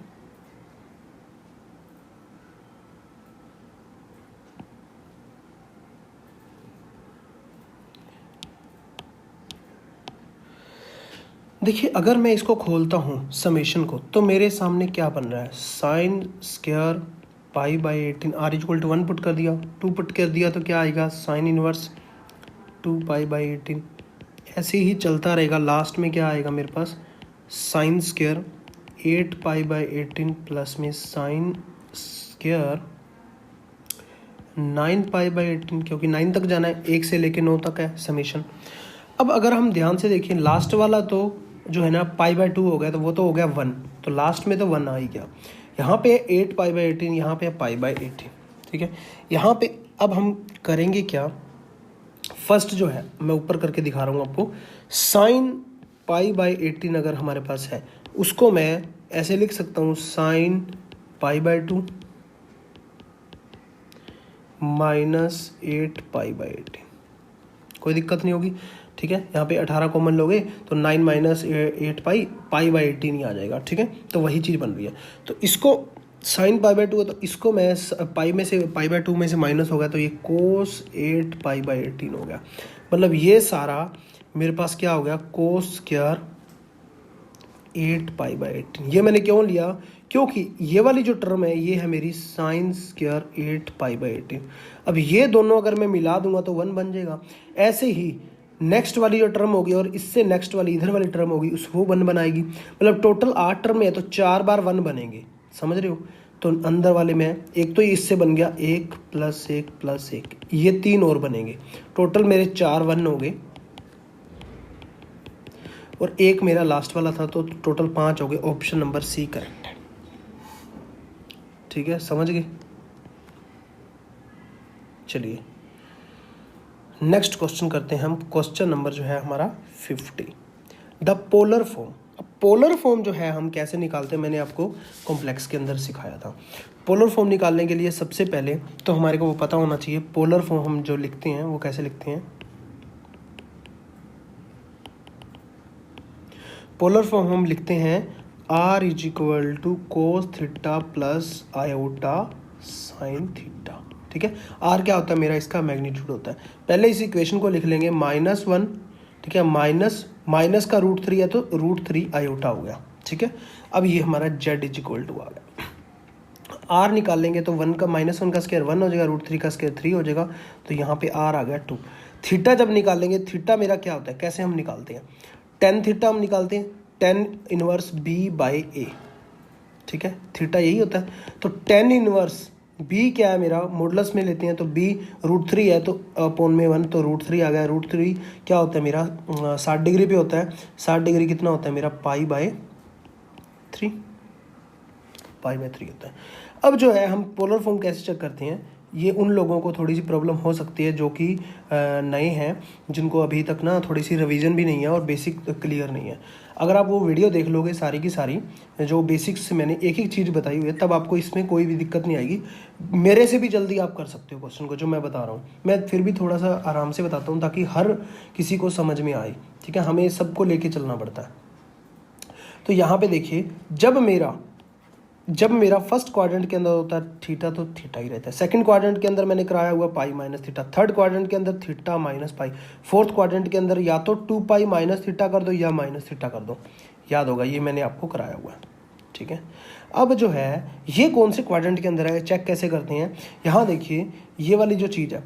Speaker 1: देखिए अगर मैं इसको खोलता हूँ समेशन को, तो मेरे सामने क्या बन रहा है, sine square π/18, r equal to 1 put कर दिया, 2 पुट कर दिया, तो क्या आएगा साइन इनवर्स 2 π/18। ऐसे ही चलता रहेगा, लास्ट में क्या आएगा मेरे पास, साइन स्क्वायर 8 π/18 प्लस में साइन स्क्वायर 9 π/18, क्योंकि 9 तक जाना है, 1 से लेके 9 तक है समेशन। अब अगर हम ध्यान से देखें, लास्ट वाला तो जो है ना पाई बाय 2 हो गया, तो वो तो हो गया 1, तो लास्ट में तो 1 आ ही गया। यहाँ पे 8 पाई बाय 18, यहाँ पे पाई बाय 18, ठीक है। यहाँ पे अब हम करेंगे क्या, फर्स्ट जो है मैं ऊपर करके दिखा रहा हूँ आपको, साइन पाई बाय 18 अगर हमारे पास है, उसको मैं ऐसे लिख सकता हूँ, sine pi by 2 minus 8 pi by 18, कोई दिक्कत नहीं होगी, ठीक है। यहाँ पे 18 कॉमन लोगे तो 9 माइनस 8 पाई बाय 18 ही आ जाएगा, ठीक है। तो वही चीज़ बन रही है। तो इसको साइन पाई बाय 2 है, तो इसको मैं पाई बाय 2 में से माइनस हो गया, तो ये कोस 8 पाई बाय 18 हो गया। मतलब ये सारा मेरे पास क्या हो गया, कोस स्क्वायर 8 पाई बाय 18। ये मैंने क्यों लिया, क्योंकि ये वाली जो टर्म है ये है मेरी साइन स्क्वायर 8 पाई बाय 18। अब ये दोनों अगर मैं मिला दूंगा तो 1 बन जाएगा। ऐसे ही नेक्स्ट वाली जो टर्म होगी और इससे नेक्स्ट वाली इधर वाली टर्म होगी, उस वो 1 बनाएगी। मतलब टोटल 8 टर्म है, तो 4 बार 1 बनेंगे, समझ रहे हो। तो अंदर वाले में एक तो इससे बन गया 1 + 1 + 1, ये 3 और बनेंगे, टोटल मेरे 4 1 हो गए, और एक मेरा लास्ट वाला था, तो टोटल 5 हो गए। ऑप्शन नंबर सी करेक्ट है, ठीक है, समझ गए। चलिए नेक्स्ट क्वेश्चन करते हैं हम। क्वेश्चन नंबर जो है हमारा 50, द पोलर फॉर्म। अब पोलर फॉर्म जो है हम कैसे निकालते हैं, मैंने आपको कॉम्प्लेक्स के अंदर सिखाया था। पोलर फॉर्म निकालने के लिए सबसे पहले तो हमारे को वो पता होना चाहिए, पोलर फॉर्म हम जो लिखते हैं वो कैसे लिखते हैं। पोलर फॉर्म हम लिखते हैं r = cos theta plus iota sine theta, ठीक है। r क्या होता है मेरा, इसका मैग्नीट्यूड होता है। पहले इस इक्वेशन को लिख लेंगे -1, ठीक है, माइनस का √3 है, तो √3 आयोटा हो गया, ठीक है। अब ये हमारा z = आ गया। r निकाल लेंगे तो 1 का -1 का स्क्वायर 1 हो जाएगा, √3 का स्क्वायर 3 हो जाएगा, तो यहाँ पे r आ गया 2। थीटा जब निकालेंगे, थीटा मेरा क्या होता है, कैसे हम निकालते हैं, tan थीटा हम निकालते हैं, tan इनवर्स b/a, ठीक है, थीटा यही होता है। तो tan इनवर्स b क्या है मेरा, मॉडुलस में लेते हैं, तो b √3 है, तो अपॉन में 1, तो √3 आ गया। √3 क्या होता है मेरा, 60 डिग्री पे होता है। 60 डिग्री कितना होता है मेरा, π/3 होता है। अब जो है हम पोलर फॉर्म कैसे चेक करते हैं, ये उन लोगों को थोड़ी सी प्रॉब्लम हो सकती है जो कि नए हैं, जिनको अभी तक ना थोड़ी सी रिवीजन भी नहीं है और बेसिक क्लियर नहीं है। अगर आप वो वीडियो देख लोगे सारी की सारी, जो बेसिक्स से मैंने एक चीज़ बताई हुई है, तब आपको इसमें कोई भी दिक्कत नहीं आएगी। मेरे से भी जल्दी आप कर सकते हो क्वेश्चन को, जो मैं बता रहा हूँ। मैं फिर भी थोड़ा सा आराम से बताता हूँ ताकि हर किसी को समझ में आए, ठीक है। हमें सबको लेके चलना पड़ता है। तो यहाँ पे देखिए, जब मेरा फर्स्ट क्वाड्रेंट के अंदर होता है थीटा, तो थीटा ही रहता है। सेकंड क्वाड्रेंट के अंदर मैंने कराया हुआ pi minus theta, third quadrant के अंदर theta minus pi, fourth quadrant के अंदर या तो 2 पाई माइनस थीटा कर दो या माइनस थीटा कर दो, याद होगा, ये मैंने आपको कराया हुआ है, ठीक है। अब जो है ये कौन से क्वाड्रेंट के अंदर है, चेक कैसे करते हैं। यहाँ देखिए ये वाली जो चीज़ है,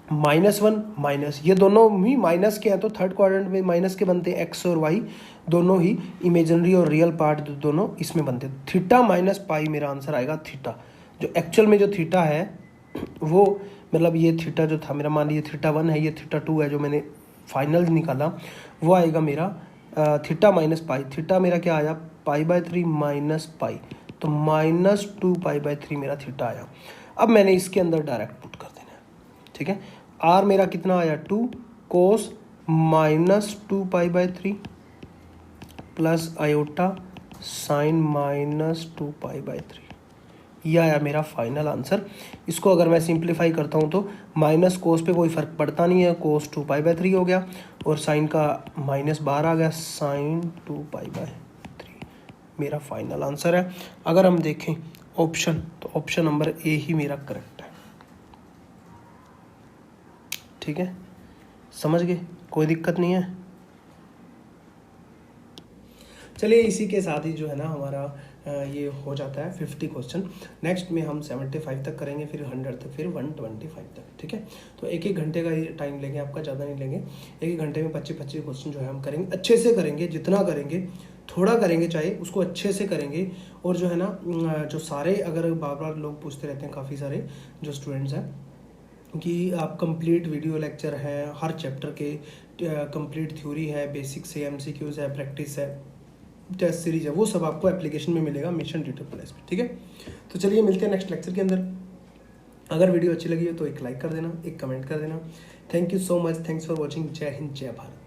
Speaker 1: -1 माइनस, ये दोनों ही माइनस के हैं, तो थर्ड क्वाड्रेंट में माइनस के बनते हैं। एक्स और वाई दोनों ही इमेजिनरी और रियल पार्ट दोनों इसमें बनते हैं। थीटा माइनस पाई मेरा आंसर आएगा। थीटा जो एक्चुअल में जो थीटा है वो, मतलब ये थीटा जो था मेरा, मान लीजिए थीटा 1 है, ये थीटा 2 है, जो मैंने फाइनल निकाला वो आएगा मेरा थीटा माइनस पाई। थीटा मेरा क्या आया, π/3 माइनस पाई, तो -2 π/3 मेरा थीटा आया। अब मैंने इसके अंदर डायरेक्ट पुट कर देना है, ठीक है। आर मेरा कितना आया, 2 कोस -2 π/3 प्लस आयोटा साइन -2 π/3, ये आया मेरा फाइनल आंसर। इसको अगर मैं सिंप्लीफाई करता हूँ तो माइनस कोस पे कोई फ़र्क पड़ता नहीं है, कोस 2 π/3 हो गया, और साइन का माइनस बाहर आ गया, साइन 2 π/3 मेरा फाइनल आंसर है। अगर हम देखें ऑप्शन, तो ऑप्शन नंबर ए ही मेरा करेक्ट है, ठीक है, समझ गए, कोई दिक्कत नहीं है। चलिए इसी के साथ ही जो है ना हमारा ये हो जाता है 50 क्वेश्चन। नेक्स्ट में हम 75 तक करेंगे, फिर 100 तक, फिर 125 तक, ठीक है। तो एक घंटे का ही टाइम लेंगे आपका, ज़्यादा नहीं लेंगे। एक घंटे में 25 क्वेश्चन जो है हम करेंगे, अच्छे से करेंगे, जितना करेंगे थोड़ा करेंगे, चाहे उसको अच्छे से करेंगे। और जो है ना जो सारे, अगर बार बार लोग पूछते रहते हैं, काफ़ी सारे जो स्टूडेंट्स हैं कि आप कंप्लीट वीडियो लेक्चर है, हर चैप्टर के कंप्लीट थ्योरी है, बेसिक से एमसीक्यूज है, प्रैक्टिस है, टेस्ट सीरीज है, वो सब आपको एप्लीकेशन में मिलेगा मिशन ट्यूटर प्लस पे। ठीक है, तो चलिए मिलते हैं नेक्स्ट लेक्चर के अंदर। अगर वीडियो अच्छी लगी हो तो एक लाइक कर देना, एक कमेंट कर देना। Thank you so much, thanks for watching. जय हिंद, जय भारत।